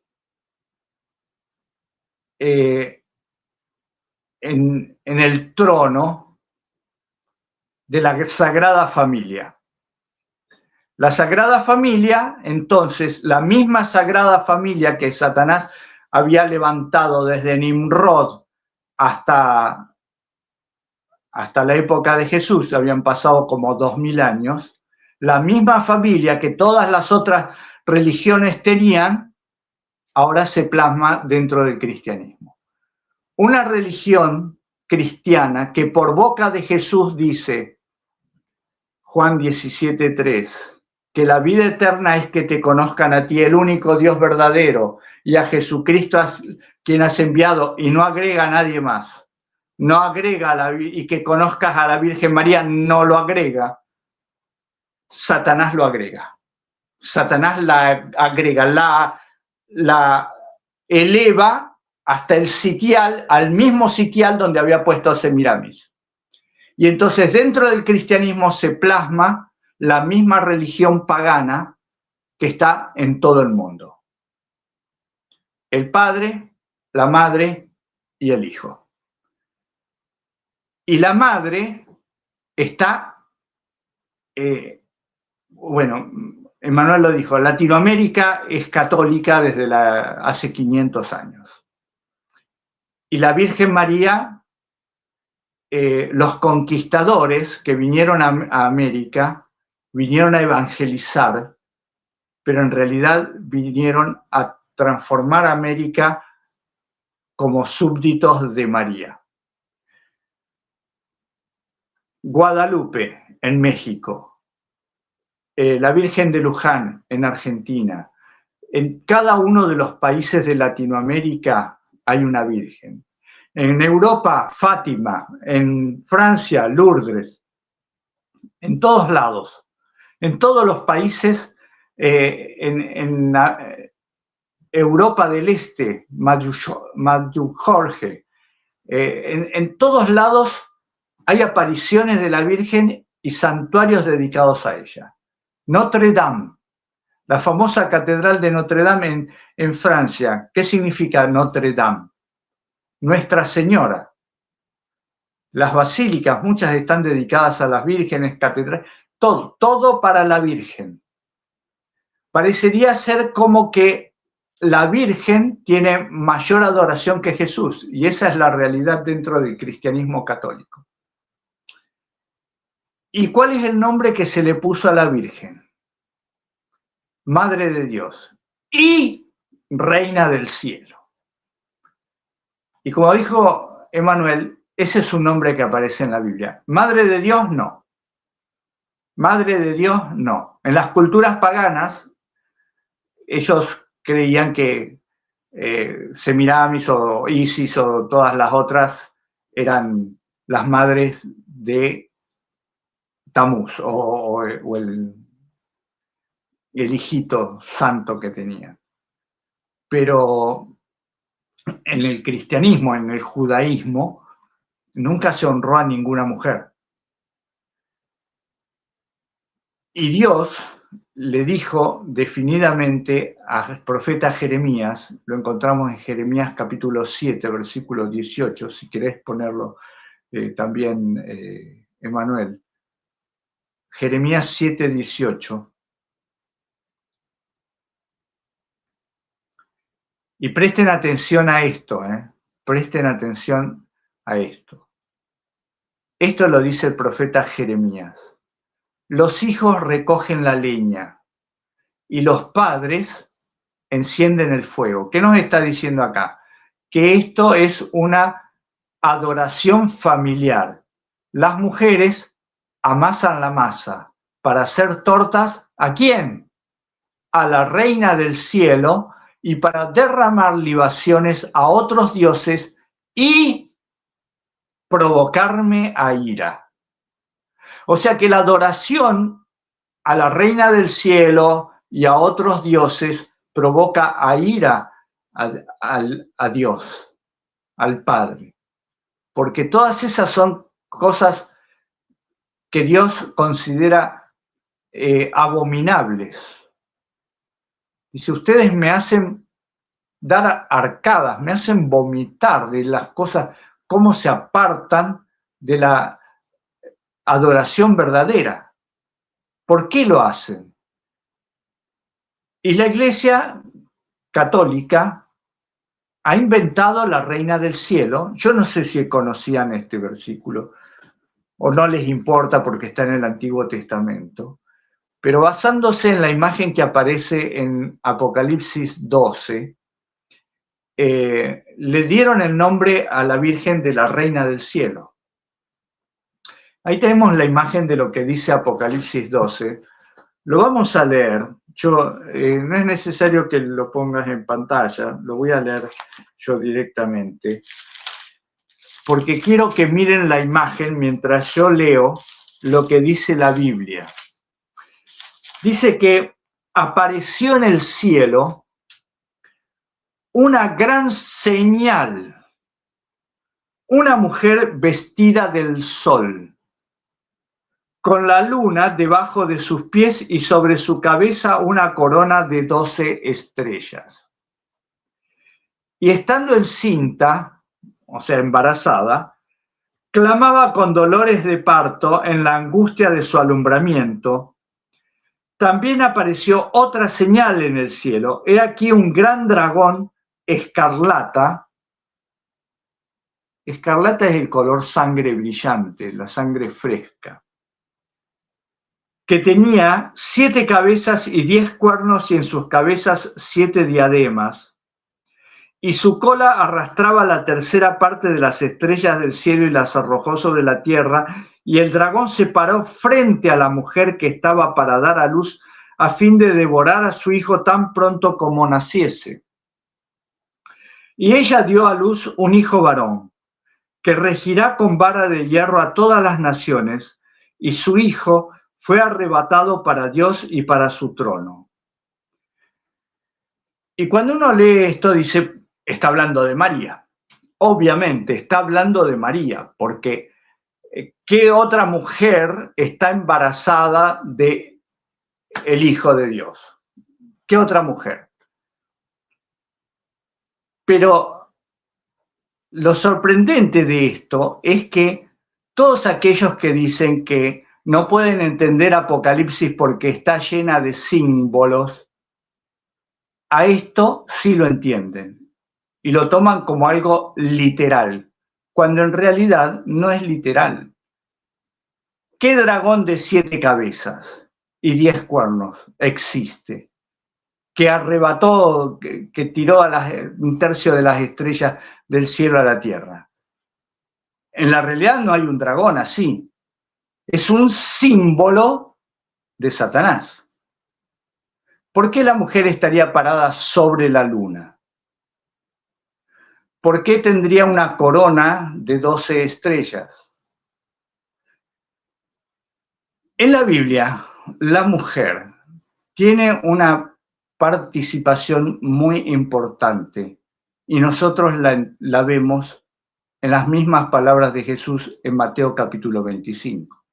el trono de la Sagrada Familia? La Sagrada Familia, entonces, la misma Sagrada Familia que Satanás había levantado desde Nimrod hasta la época de Jesús, habían pasado como 2000 años, la misma familia que todas las otras religiones tenían, ahora se plasma dentro del cristianismo. Una religión cristiana que por boca de Jesús dice, Juan 17:3, que la vida eterna es que te conozcan a ti, el único Dios verdadero, y a Jesucristo quien has enviado, y no agrega a nadie más. No agrega y que conozcas a la Virgen María, no lo agrega. Satanás lo agrega. Satanás la agrega, la eleva hasta el sitial, al mismo sitial donde había puesto a Semiramis. Y entonces dentro del cristianismo se plasma la misma religión pagana que está en todo el mundo. El Padre, la Madre y el Hijo. Y la Madre está, Emmanuel lo dijo, Latinoamérica es católica desde hace 500 años. Y la Virgen María, los conquistadores que vinieron a América, vinieron a evangelizar, pero en realidad vinieron a transformar a América como súbditos de María. Guadalupe, en México, la Virgen de Luján, en Argentina. En cada uno de los países de Latinoamérica hay una Virgen. En Europa, Fátima, en Francia, Lourdes, en todos lados, en todos los países, en Europa del Este, Medjugorje, en todos lados hay apariciones de la Virgen y santuarios dedicados a ella. Notre Dame, la famosa catedral de Notre Dame en Francia. ¿Qué significa Notre Dame? Nuestra Señora. Las basílicas, muchas están dedicadas a las vírgenes, catedrales, todo para la Virgen. parecería ser como que la Virgen tiene mayor adoración que Jesús, y esa es la realidad dentro del cristianismo católico. ¿Y cuál es el nombre que se le puso a la Virgen? Madre de Dios y Reina del Cielo. Y como dijo Emmanuel, ese es un nombre que aparece en la Biblia. Madre de Dios, no. Madre de Dios, no. En las culturas paganas, ellos creían que Semiramis o Isis o todas las otras eran las madres de Tamuz o el hijito santo que tenía. Pero en el cristianismo, en el judaísmo, nunca se honró a ninguna mujer. Y Dios le dijo definidamente al profeta Jeremías, lo encontramos en Jeremías capítulo 7, versículo 18, si querés ponerlo también, Emmanuel. Jeremías 7, 18. Y presten atención a esto, presten atención a esto. Esto lo dice el profeta Jeremías. Los hijos recogen la leña y los padres encienden el fuego. ¿Qué nos está diciendo acá? Que esto es una adoración familiar. Las mujeres amasan la masa para hacer tortas. ¿A quién? A la Reina del Cielo, y para derramar libaciones a otros dioses y provocarme a ira. O sea que la adoración a la Reina del Cielo y a otros dioses provoca a ira a Dios, al Padre. Porque todas esas son cosas que Dios considera abominables. Dice, ustedes me hacen dar arcadas, me hacen vomitar de las cosas, cómo se apartan de la adoración verdadera. ¿Por qué lo hacen? Y la Iglesia católica ha inventado la Reina del Cielo. Yo no sé si conocían este versículo o no les importa porque está en el Antiguo Testamento, pero basándose en la imagen que aparece en Apocalipsis 12, le dieron el nombre a la Virgen de la Reina del Cielo. Ahí tenemos la imagen de lo que dice Apocalipsis 12. Lo vamos a leer. No es necesario que lo pongas en pantalla, lo voy a leer yo directamente, porque quiero que miren la imagen mientras yo leo lo que dice la Biblia. Dice que apareció en el cielo una gran señal, una mujer vestida del sol, con la luna debajo de sus pies y sobre su cabeza una corona de 12 estrellas. Y estando encinta, o sea, embarazada, clamaba con dolores de parto en la angustia de su alumbramiento. También apareció otra señal en el cielo. He aquí un gran dragón escarlata. Escarlata es el color sangre brillante, la sangre fresca, que tenía 7 cabezas y 10 cuernos y en sus cabezas 7 diademas. Y su cola arrastraba la tercera parte de las estrellas del cielo y las arrojó sobre la tierra. Y el dragón se paró frente a la mujer que estaba para dar a luz a fin de devorar a su hijo tan pronto como naciese. Y ella dio a luz un hijo varón, que regirá con vara de hierro a todas las naciones, y su hijo fue arrebatado para Dios y para su trono. Y cuando uno lee esto dice, está hablando de María. Obviamente está hablando de María, porque ¿qué otra mujer está embarazada de el Hijo de Dios? ¿Qué otra mujer? Pero lo sorprendente de esto es que todos aquellos que dicen que no pueden entender Apocalipsis porque está llena de símbolos, a esto sí lo entienden y lo toman como algo literal, cuando en realidad no es literal. ¿Qué dragón de 7 cabezas y 10 cuernos existe? Que arrebató, que tiró a un tercio de las estrellas del cielo a la tierra. En la realidad no hay un dragón así. Es un símbolo de Satanás. ¿Por qué la mujer estaría parada sobre la luna? ¿Por qué tendría una corona de 12 estrellas? En la Biblia, la mujer tiene una participación muy importante y nosotros la vemos en las mismas palabras de Jesús en Mateo capítulo 25.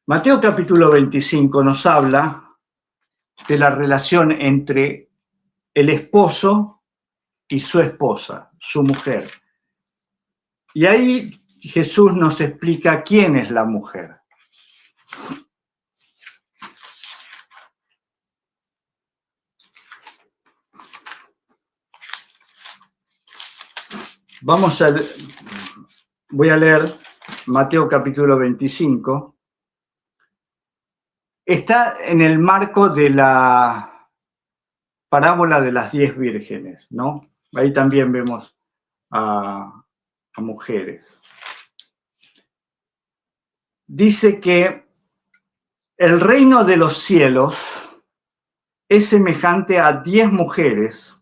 Mateo capítulo 25 nos habla de la relación entre el esposo y su esposa, su mujer. Y ahí Jesús nos explica quién es la mujer. Voy a leer Mateo capítulo 25. Está en el marco de la parábola de las 10 vírgenes, ¿no? Ahí también vemos a mujeres. Dice que el reino de los cielos es semejante a 10 mujeres,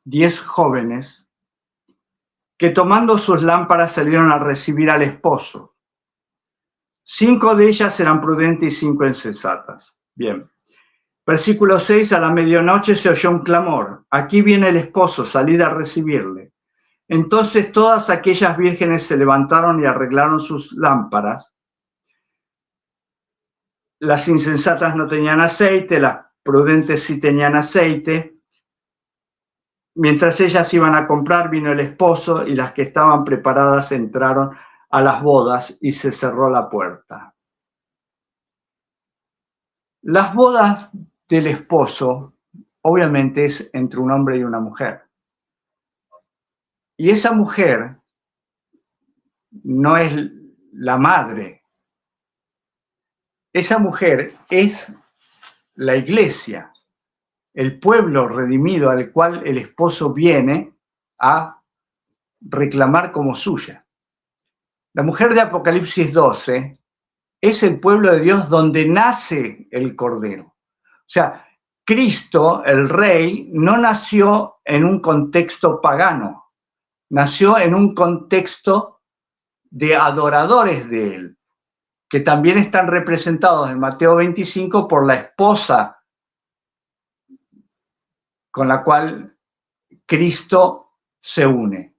10 jóvenes, que tomando sus lámparas salieron a recibir al esposo. 5 de ellas eran prudentes y 5 insensatas. Bien. Versículo 6, a la medianoche se oyó un clamor. Aquí viene el esposo, salid a recibirle. Entonces todas aquellas vírgenes se levantaron y arreglaron sus lámparas. Las insensatas no tenían aceite, las prudentes sí tenían aceite. Mientras ellas iban a comprar, vino el esposo y las que estaban preparadas entraron a las bodas y se cerró la puerta. Las bodas del esposo, obviamente, es entre un hombre y una mujer. Y esa mujer no es la madre. Esa mujer es la iglesia, el pueblo redimido al cual el esposo viene a reclamar como suya. La mujer de Apocalipsis 12 es el pueblo de Dios donde nace el Cordero. O sea, Cristo, el Rey, no nació en un contexto pagano, nació en un contexto de adoradores de Él, que también están representados en Mateo 25 por la esposa con la cual Cristo se une.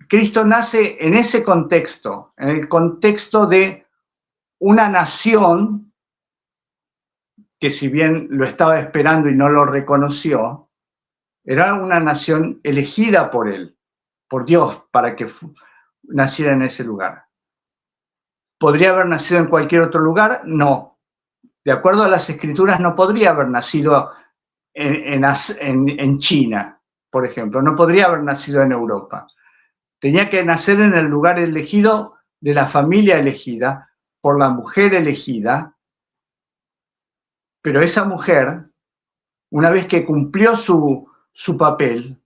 Cristo nace en ese contexto, en el contexto de una nación que, si bien lo estaba esperando y no lo reconoció, era una nación elegida por él, por Dios, para que naciera en ese lugar. ¿Podría haber nacido en cualquier otro lugar? No. De acuerdo a las Escrituras, no podría haber nacido en China, por ejemplo. No podría haber nacido en Europa. Tenía que nacer en el lugar elegido, de la familia elegida, por la mujer elegida. Pero esa mujer, una vez que cumplió su papel,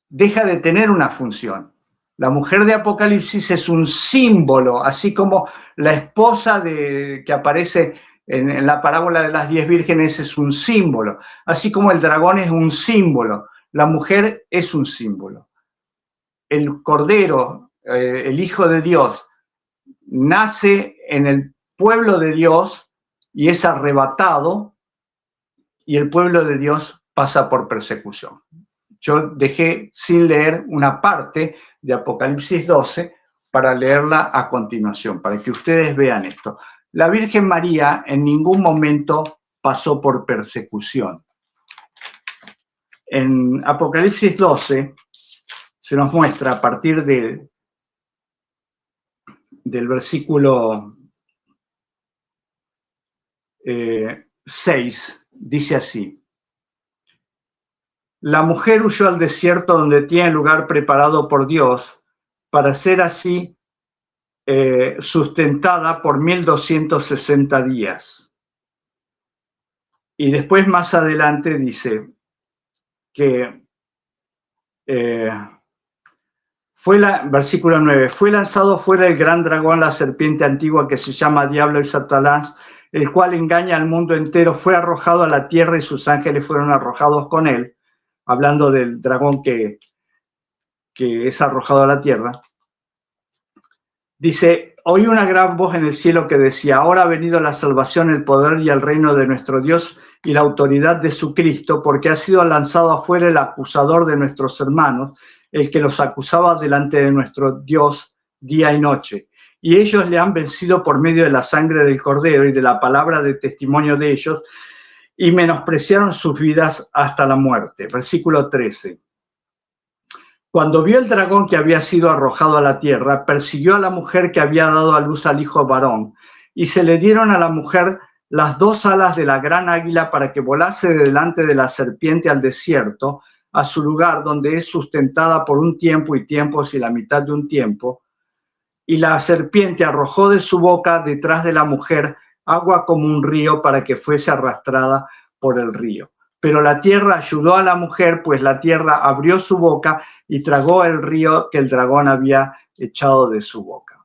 deja de tener una función. La mujer de Apocalipsis es un símbolo, así como la esposa que aparece en la parábola de las 10 vírgenes es un símbolo, así como el dragón es un símbolo, la mujer es un símbolo. El Cordero, el Hijo de Dios, nace en el pueblo de Dios y es arrebatado, y el pueblo de Dios pasa por persecución. Yo dejé sin leer una parte de Apocalipsis 12 para leerla a continuación, para que ustedes vean esto. La Virgen María en ningún momento pasó por persecución. En Apocalipsis 12 se nos muestra a partir del versículo 6, dice así: la mujer huyó al desierto donde tiene lugar preparado por Dios para ser así sustentada por 1260 días. Y después más adelante dice que versículo 9, fue lanzado fuera el gran dragón, la serpiente antigua que se llama Diablo y Satanás, el cual engaña al mundo entero, fue arrojado a la tierra y sus ángeles fueron arrojados con él, hablando del dragón que es arrojado a la tierra. Dice, oí una gran voz en el cielo que decía, ahora ha venido la salvación, el poder y el reino de nuestro Dios y la autoridad de su Cristo, porque ha sido lanzado afuera el acusador de nuestros hermanos, el que los acusaba delante de nuestro Dios día y noche. Y ellos le han vencido por medio de la sangre del Cordero y de la palabra de testimonio de ellos, y menospreciaron sus vidas hasta la muerte. Versículo 13. Cuando vio el dragón que había sido arrojado a la tierra, persiguió a la mujer que había dado a luz al hijo varón, y se le dieron a la mujer las 2 alas de la gran águila para que volase de delante de la serpiente al desierto, a su lugar donde es sustentada por un tiempo y tiempos y la mitad de un tiempo. Y la serpiente arrojó de su boca detrás de la mujer agua como un río para que fuese arrastrada por el río. Pero la tierra ayudó a la mujer, pues la tierra abrió su boca y tragó el río que el dragón había echado de su boca.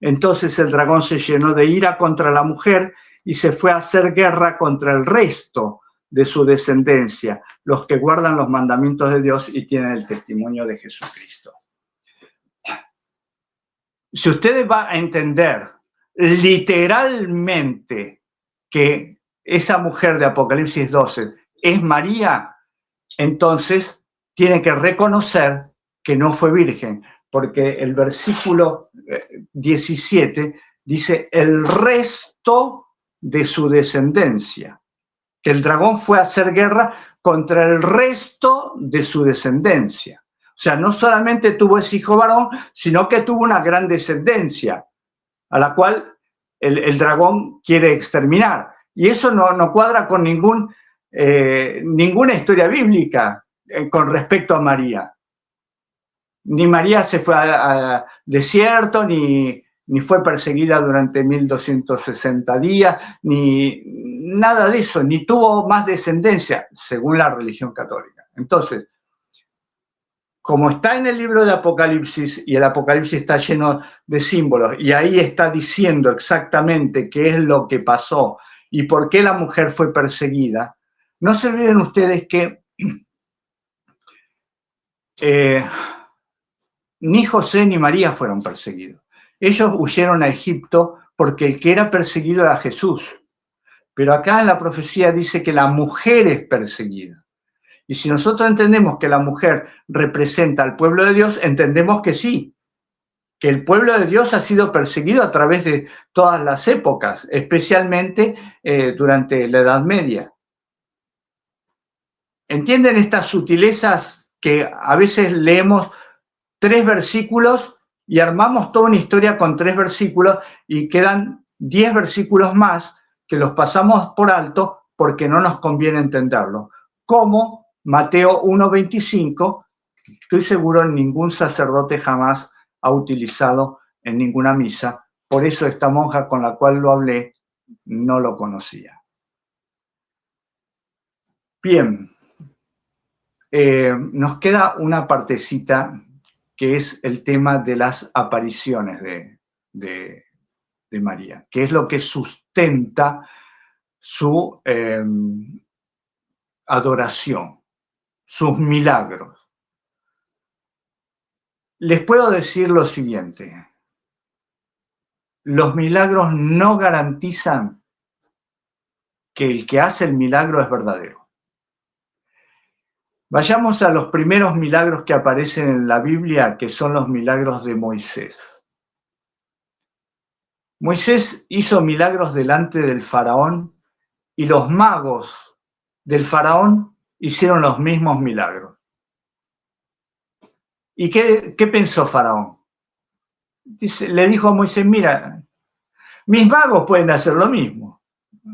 Entonces el dragón se llenó de ira contra la mujer y se fue a hacer guerra contra el resto de su descendencia, los que guardan los mandamientos de Dios y tienen el testimonio de Jesucristo. Si ustedes van a entender literalmente que esa mujer de Apocalipsis 12 es María, entonces tiene que reconocer que no fue virgen, porque el versículo 17 dice el resto de su descendencia, que el dragón fue a hacer guerra contra el resto de su descendencia. O sea, no solamente tuvo ese hijo varón, sino que tuvo una gran descendencia, a la cual el dragón quiere exterminar. Y eso no cuadra con ninguna historia bíblica con respecto a María. Ni María se fue al desierto, ni fue perseguida durante 1260 días, ni nada de eso, ni tuvo más descendencia, según la religión católica. Entonces, como está en el libro de Apocalipsis, y el Apocalipsis está lleno de símbolos, y ahí está diciendo exactamente qué es lo que pasó y por qué la mujer fue perseguida, no se olviden ustedes que ni José ni María fueron perseguidos. Ellos huyeron a Egipto porque el que era perseguido era Jesús. Pero acá en la profecía dice que la mujer es perseguida. Y si nosotros entendemos que la mujer representa al pueblo de Dios, entendemos que sí, que el pueblo de Dios ha sido perseguido a través de todas las épocas, especialmente durante la Edad Media. ¿Entienden estas sutilezas que a veces leemos 3 versículos y armamos toda una historia con 3 versículos y quedan 10 versículos más que los pasamos por alto porque no nos conviene entenderlo? Como Mateo 1:25, estoy seguro ningún sacerdote jamás ha utilizado en ninguna misa, por eso esta monja con la cual lo hablé no lo conocía. Bien, nos queda una partecita que es el tema de las apariciones de María, que es lo que sustenta su adoración, sus milagros. Les puedo decir lo siguiente: los milagros no garantizan que el que hace el milagro es verdadero. Vayamos a los primeros milagros que aparecen en la Biblia, que son los milagros de Moisés. Moisés hizo milagros delante del faraón y los magos del faraón hicieron los mismos milagros. ¿Y qué pensó faraón? Le dijo a Moisés, mira, mis magos pueden hacer lo mismo.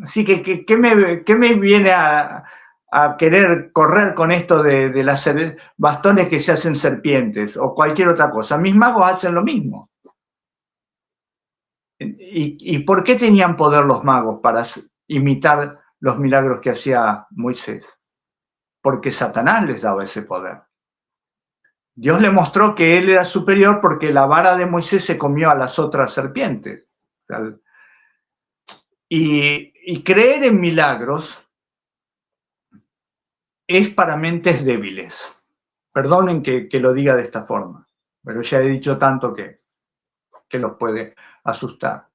Así que, ¿qué me viene a querer correr con esto de las bastones que se hacen serpientes o cualquier otra cosa? Mis magos hacen lo mismo. ¿Y por qué tenían poder los magos para imitar los milagros que hacía Moisés? Porque Satanás les daba ese poder. Dios le mostró que él era superior porque la vara de Moisés se comió a las otras serpientes. O sea, y creer en milagros es para mentes débiles. Perdonen que lo diga de esta forma, pero ya he dicho tanto que los puede asustar.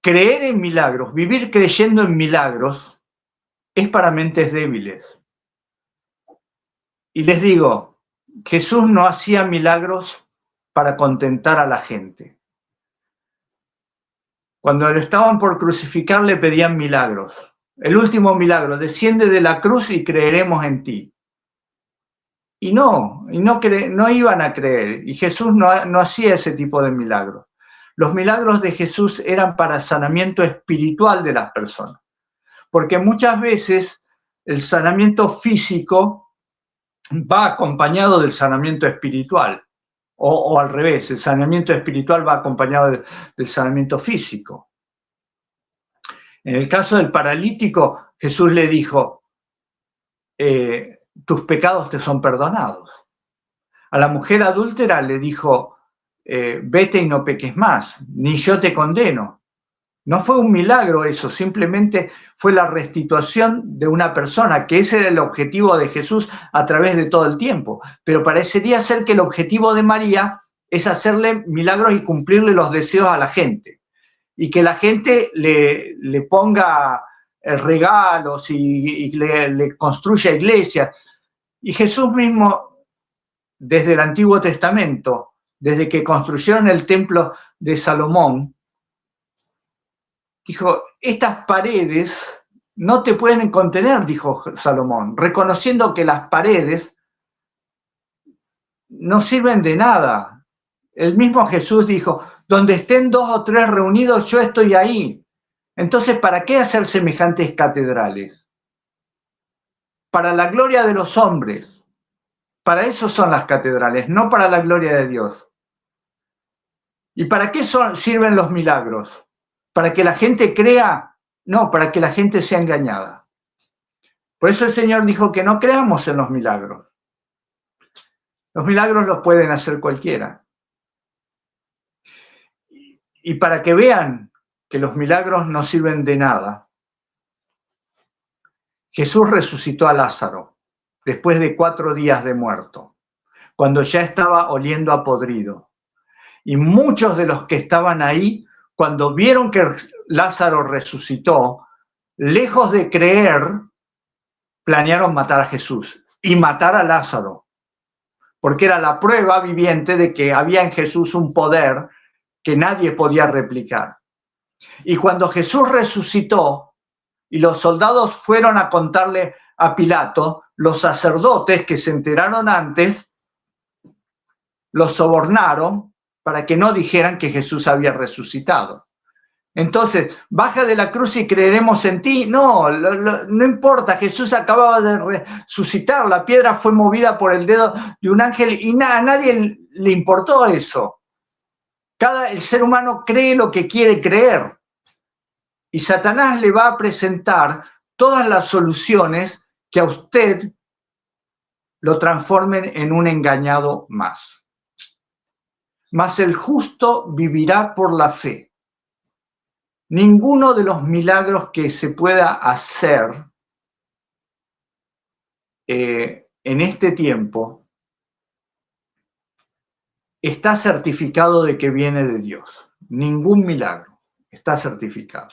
Creer en milagros, vivir creyendo en milagros, es para mentes débiles. Y les digo, Jesús no hacía milagros para contentar a la gente. Cuando lo estaban por crucificar le pedían milagros. El último milagro, desciende de la cruz y creeremos en ti. Y no iban a creer. Y Jesús no hacía ese tipo de milagros. Los milagros de Jesús eran para sanamiento espiritual de las personas. Porque muchas veces el sanamiento físico va acompañado del sanamiento espiritual. O al revés, el sanamiento espiritual va acompañado del sanamiento físico. En el caso del paralítico, Jesús le dijo, tus pecados te son perdonados. A la mujer adúltera le dijo, vete y no peques más, ni yo te condeno. No fue un milagro eso, simplemente fue la restitución de una persona, que ese era el objetivo de Jesús a través de todo el tiempo. Pero parecería ser que el objetivo de María es hacerle milagros y cumplirle los deseos a la gente. Y que la gente le ponga regalos y le construya iglesias. Y Jesús mismo, desde el Antiguo Testamento, desde que construyeron el templo de Salomón, dijo, estas paredes no te pueden contener, dijo Salomón, reconociendo que las paredes no sirven de nada. El mismo Jesús dijo, donde estén 2 o 3 reunidos, yo estoy ahí. Entonces, ¿para qué hacer semejantes catedrales? Para la gloria de los hombres. Para eso son las catedrales, no para la gloria de Dios. ¿Y para qué sirven los milagros? ¿Para que la gente crea? No, para que la gente sea engañada. Por eso el Señor dijo que no creamos en los milagros. Los milagros los pueden hacer cualquiera. Y para que vean que los milagros no sirven de nada, Jesús resucitó a Lázaro después de 4 días de muerto, cuando ya estaba oliendo a podrido. Y muchos de los que estaban ahí, cuando vieron que Lázaro resucitó, lejos de creer, planearon matar a Jesús y matar a Lázaro, porque era la prueba viviente de que había en Jesús un poder que nadie podía replicar. Y cuando Jesús resucitó y los soldados fueron a contarle a Pilato, los sacerdotes que se enteraron antes, los sobornaron para que no dijeran que Jesús había resucitado. Entonces, baja de la cruz y creeremos en ti. No, no importa, Jesús acababa de resucitar, la piedra fue movida por el dedo de un ángel y a nadie le importó eso. El ser humano cree lo que quiere creer. Y Satanás le va a presentar todas las soluciones que a usted lo transformen en un engañado más. Mas el justo vivirá por la fe. Ninguno de los milagros que se pueda hacer en este tiempo está certificado de que viene de Dios. Ningún milagro está certificado.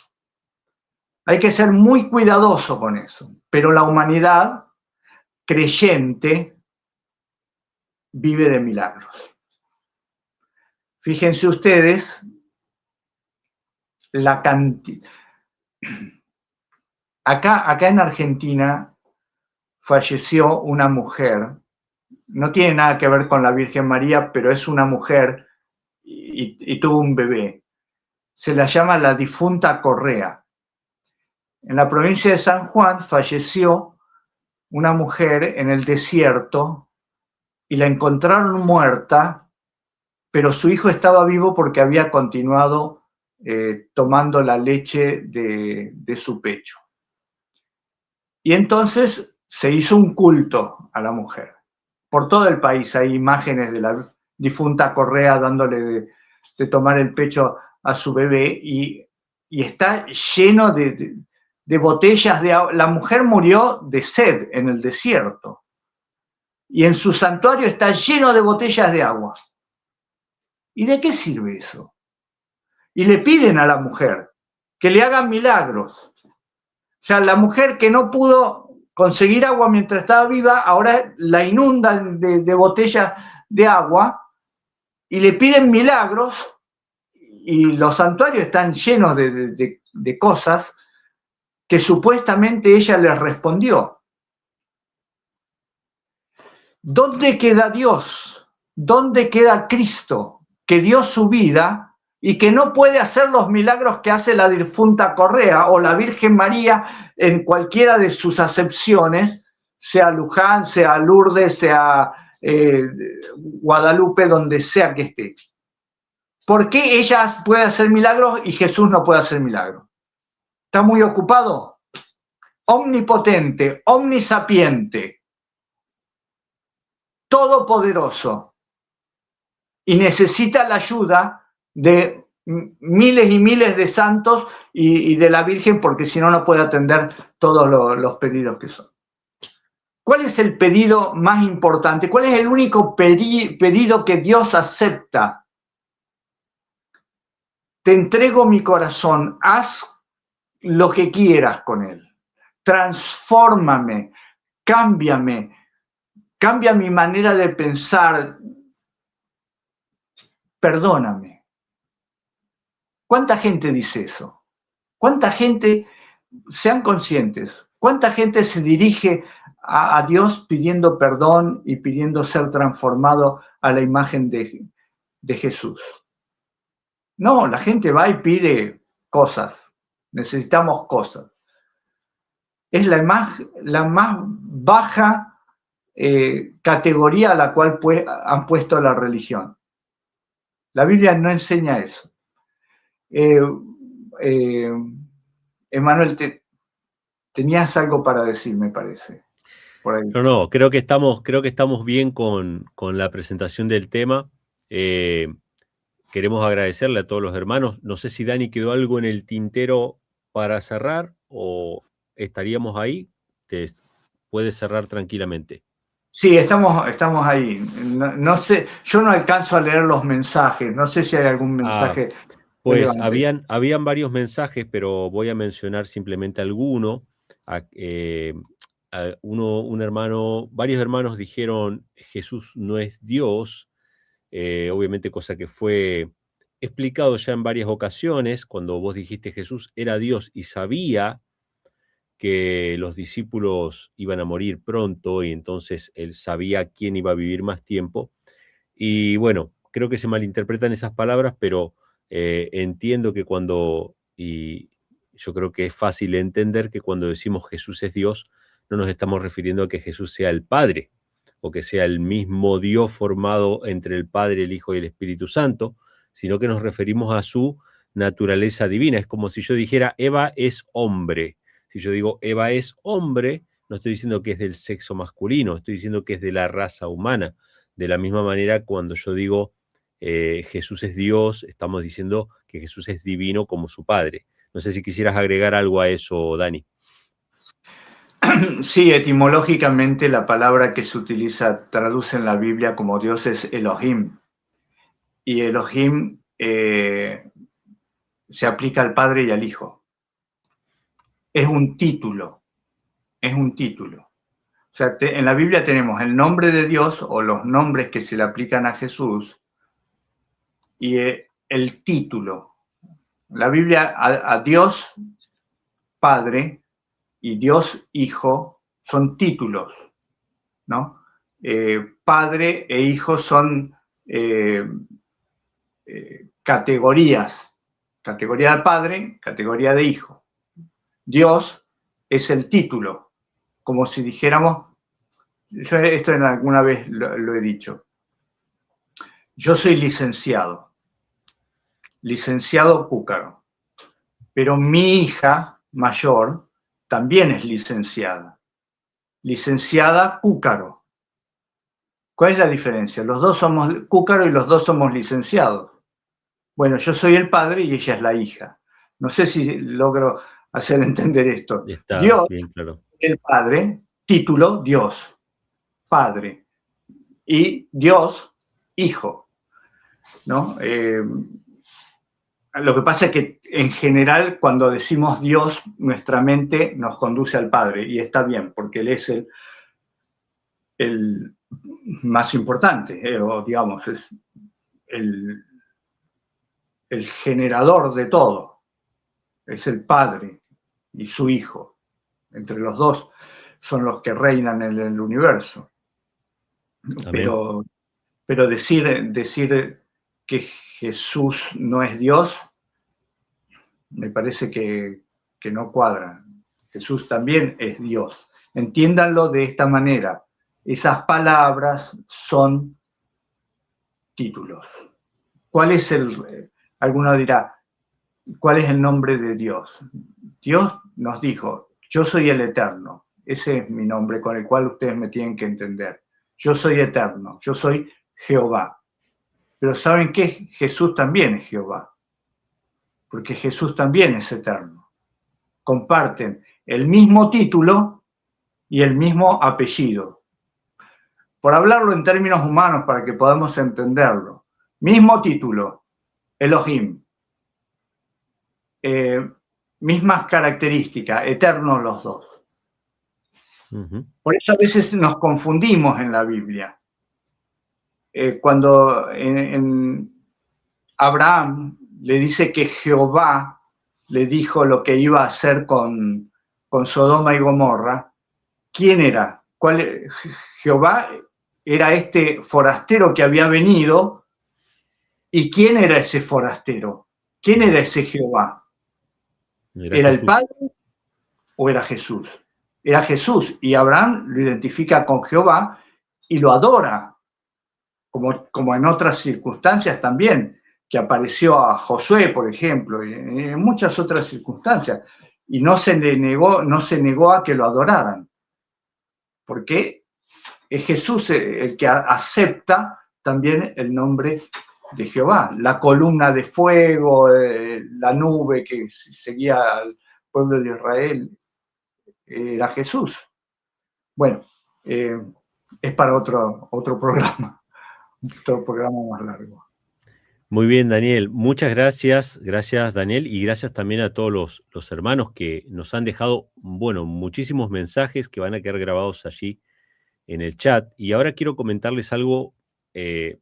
Hay que ser muy cuidadoso con eso, pero la humanidad creyente vive de milagros. Fíjense ustedes la cantidad. Acá en Argentina falleció una mujer, no tiene nada que ver con la Virgen María, pero es una mujer y tuvo un bebé. Se la llama la difunta Correa. En la provincia de San Juan falleció una mujer en el desierto y la encontraron muerta, pero su hijo estaba vivo porque había continuado tomando la leche de su pecho. Y entonces se hizo un culto a la mujer. Por todo el país hay imágenes de la difunta Correa dándole de tomar el pecho a su bebé y está lleno de botellas de agua. La mujer murió de sed en el desierto y en su santuario está lleno de botellas de agua. ¿Y de qué sirve eso? Y le piden a la mujer que le hagan milagros. O sea, la mujer que no pudo conseguir agua mientras estaba viva, ahora la inundan de botellas de agua y le piden milagros y los santuarios están llenos de cosas que supuestamente ella les respondió. ¿Dónde queda Dios? ¿Dónde queda Cristo que dio su vida y que no puede hacer los milagros que hace la difunta Correa o la Virgen María en cualquiera de sus acepciones, sea Luján, sea Lourdes, sea Guadalupe, donde sea que esté? ¿Por qué ella puede hacer milagros y Jesús no puede hacer milagros? ¿Está muy ocupado? Omnipotente, omnisapiente, todopoderoso, y necesita la ayuda de miles y miles de santos y de la Virgen, porque si no, no puede atender todos los pedidos que son. ¿Cuál es el pedido más importante? ¿Cuál es el único pedido que Dios acepta? Te entrego mi corazón, haz lo que quieras con él. Transfórmame, cámbiame, cambia mi manera de pensar, perdóname. ¿Cuánta gente dice eso? ¿Cuánta gente, sean conscientes, cuánta gente se dirige a Dios pidiendo perdón y pidiendo ser transformado a la imagen de Jesús? No, la gente va y pide cosas, necesitamos cosas. Es la más baja categoría a la cual han puesto la religión. La Biblia no enseña eso. Emanuel, tenías algo para decir, me parece. Por ahí.
No, creo que estamos bien con la presentación del tema. Queremos agradecerle a todos los hermanos. No sé si Dani quedó algo en el tintero para cerrar o estaríamos ahí. Puedes cerrar tranquilamente.
Sí, estamos ahí. No sé, yo no alcanzo a leer los mensajes. No sé si hay algún mensaje.
Pues habían varios mensajes, pero voy a mencionar simplemente alguno. Varios hermanos dijeron Jesús no es Dios. Obviamente cosa que fue explicado ya en varias ocasiones, cuando vos dijiste Jesús era Dios y sabía que los discípulos iban a morir pronto y entonces él sabía quién iba a vivir más tiempo. Y bueno, creo que se malinterpretan esas palabras, pero entiendo que y yo creo que es fácil entender que cuando decimos Jesús es Dios, no nos estamos refiriendo a que Jesús sea el Padre, o que sea el mismo Dios formado entre el Padre, el Hijo y el Espíritu Santo, sino que nos referimos a su naturaleza divina. Es como si yo dijera Eva es hombre. Si yo digo Eva es hombre, no estoy diciendo que es del sexo masculino, estoy diciendo que es de la raza humana. De la misma manera, cuando yo digo Jesús es Dios, estamos diciendo que Jesús es divino como su Padre. No sé si quisieras agregar algo a eso, Dani.
Sí, etimológicamente la palabra que se utiliza, traduce en la Biblia como Dios es Elohim. Y Elohim se aplica al Padre y al Hijo. Es un título, es un título. O sea, en la Biblia tenemos el nombre de Dios o los nombres que se le aplican a Jesús y el título. La Biblia a Dios Padre y Dios Hijo son títulos, ¿no? Padre e Hijo son categorías. Categoría de Padre, categoría de Hijo. Dios es el título, como si dijéramos, yo esto alguna vez lo he dicho, yo soy licenciado Cúcaro, pero mi hija mayor también es licenciada Cúcaro. ¿Cuál es la diferencia? Los dos somos Cúcaro y los dos somos licenciados. Bueno, yo soy el padre y ella es la hija. No sé si logro hacer entender esto.
Está
Dios,
bien claro.
el Padre, título, Dios, Padre, y Dios, Hijo, ¿no? Lo que pasa es que en general cuando decimos Dios, nuestra mente nos conduce al Padre, y está bien, porque Él es el más importante, o digamos, es el generador de todo, es el Padre y su Hijo. Entre los dos son los que reinan en el universo. Pero decir que Jesús no es Dios, me parece que no cuadra. Jesús también es Dios. Entiéndanlo de esta manera. Esas palabras son títulos. ¿Cuál es alguno dirá, ¿cuál es el nombre de Dios? Dios nos dijo, yo soy el Eterno. Ese es mi nombre con el cual ustedes me tienen que entender. Yo soy eterno, yo soy Jehová. Pero ¿saben qué? Jesús también es Jehová. Porque Jesús también es eterno. Comparten el mismo título y el mismo apellido. Por hablarlo en términos humanos para que podamos entenderlo. Mismo título, Elohim. Mismas características, eternos los dos. Por eso a veces nos confundimos en la Biblia. Cuando en Abraham le dice que Jehová le dijo lo que iba a hacer con Sodoma y Gomorra, ¿quién era? Jehová era este forastero que había venido. ¿Y quién era ese forastero? ¿Quién era ese Jehová? ¿Era el Padre o era Jesús? Era Jesús, y Abraham lo identifica con Jehová y lo adora, como en otras circunstancias también, que apareció a Josué, por ejemplo, y en muchas otras circunstancias, y no se negó a que lo adoraran, porque es Jesús el que acepta también el nombre de Jehová, la columna de fuego, la nube que seguía al pueblo de Israel, era Jesús. Bueno, es para otro programa más largo.
Muy bien, Daniel. Muchas gracias. Gracias, Daniel, y gracias también a todos los hermanos que nos han dejado, bueno, muchísimos mensajes que van a quedar grabados allí en el chat. Y ahora quiero comentarles algo,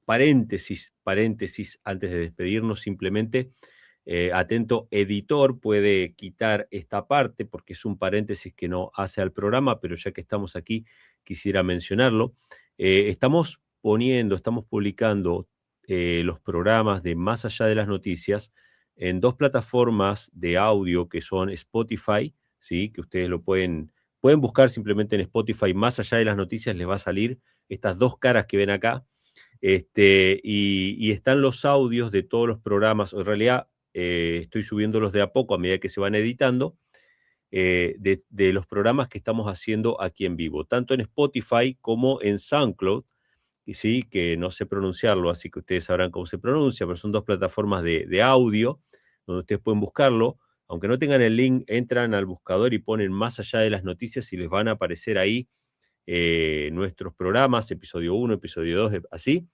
paréntesis, antes de despedirnos, simplemente. Atento, editor, puede quitar esta parte porque es un paréntesis que no hace al programa, pero ya que estamos aquí, quisiera mencionarlo. Estamos publicando los programas de Más Allá de las Noticias en dos plataformas de audio que son Spotify, ¿sí? Que ustedes lo pueden buscar simplemente en Spotify. Más Allá de las Noticias les va a salir estas dos caras que ven acá. Y están los audios de todos los programas. En realidad estoy subiéndolos de a poco a medida que se van editando, de los programas que estamos haciendo aquí en vivo, tanto en Spotify como en SoundCloud, y sí, que no sé pronunciarlo, así que ustedes sabrán cómo se pronuncia, pero son dos plataformas de audio donde ustedes pueden buscarlo. Aunque no tengan el link, entran al buscador y ponen Más Allá de las Noticias y les van a aparecer ahí nuestros programas, episodio 1, episodio 2, así.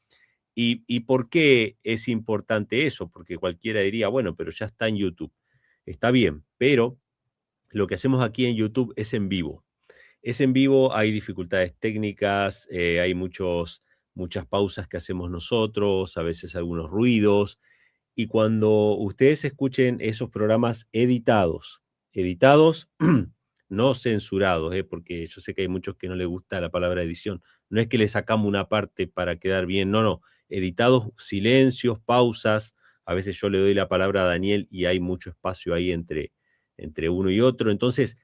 ¿Y por qué es importante eso? Porque cualquiera diría, bueno, pero ya está en YouTube. Está bien, pero lo que hacemos aquí en YouTube es en vivo. Es en vivo, hay dificultades técnicas, hay muchas pausas que hacemos nosotros, a veces algunos ruidos. Y cuando ustedes escuchen esos programas editados, no censurados, porque yo sé que hay muchos que no les gusta la palabra edición. No es que le sacamos una parte para quedar bien, no. Editados, silencios, pausas. A veces yo le doy la palabra a Daniel y hay mucho espacio ahí entre entre uno y otro. Entonces,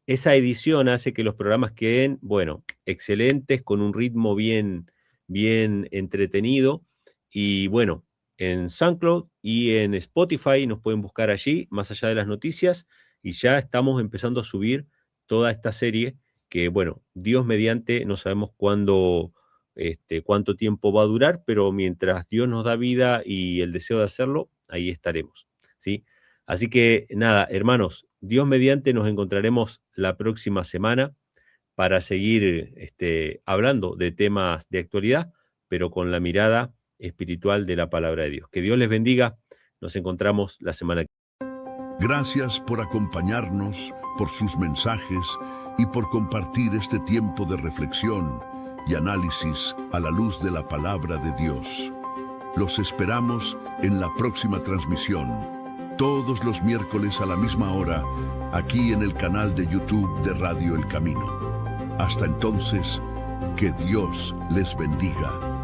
esa edición hace que los programas queden, bueno, excelentes, con un ritmo bien entretenido. Y bueno, en SoundCloud y en Spotify nos pueden buscar allí, Más Allá de las Noticias, y ya estamos empezando a subir toda esta serie que, bueno, Dios mediante, no sabemos cuánto tiempo va a durar, pero mientras Dios nos da vida y el deseo de hacerlo, ahí estaremos, ¿sí? Así que nada, hermanos, Dios mediante nos encontraremos la próxima semana para seguir hablando de temas de actualidad, pero con la mirada espiritual de la palabra de Dios. Que Dios les bendiga. Nos encontramos la semana que viene.
Gracias por acompañarnos, por sus mensajes y por compartir este tiempo de reflexión y análisis a la luz de la palabra de Dios. Los esperamos en la próxima transmisión, todos los miércoles a la misma hora, aquí en el canal de YouTube de Radio El Camino. Hasta entonces, que Dios les bendiga.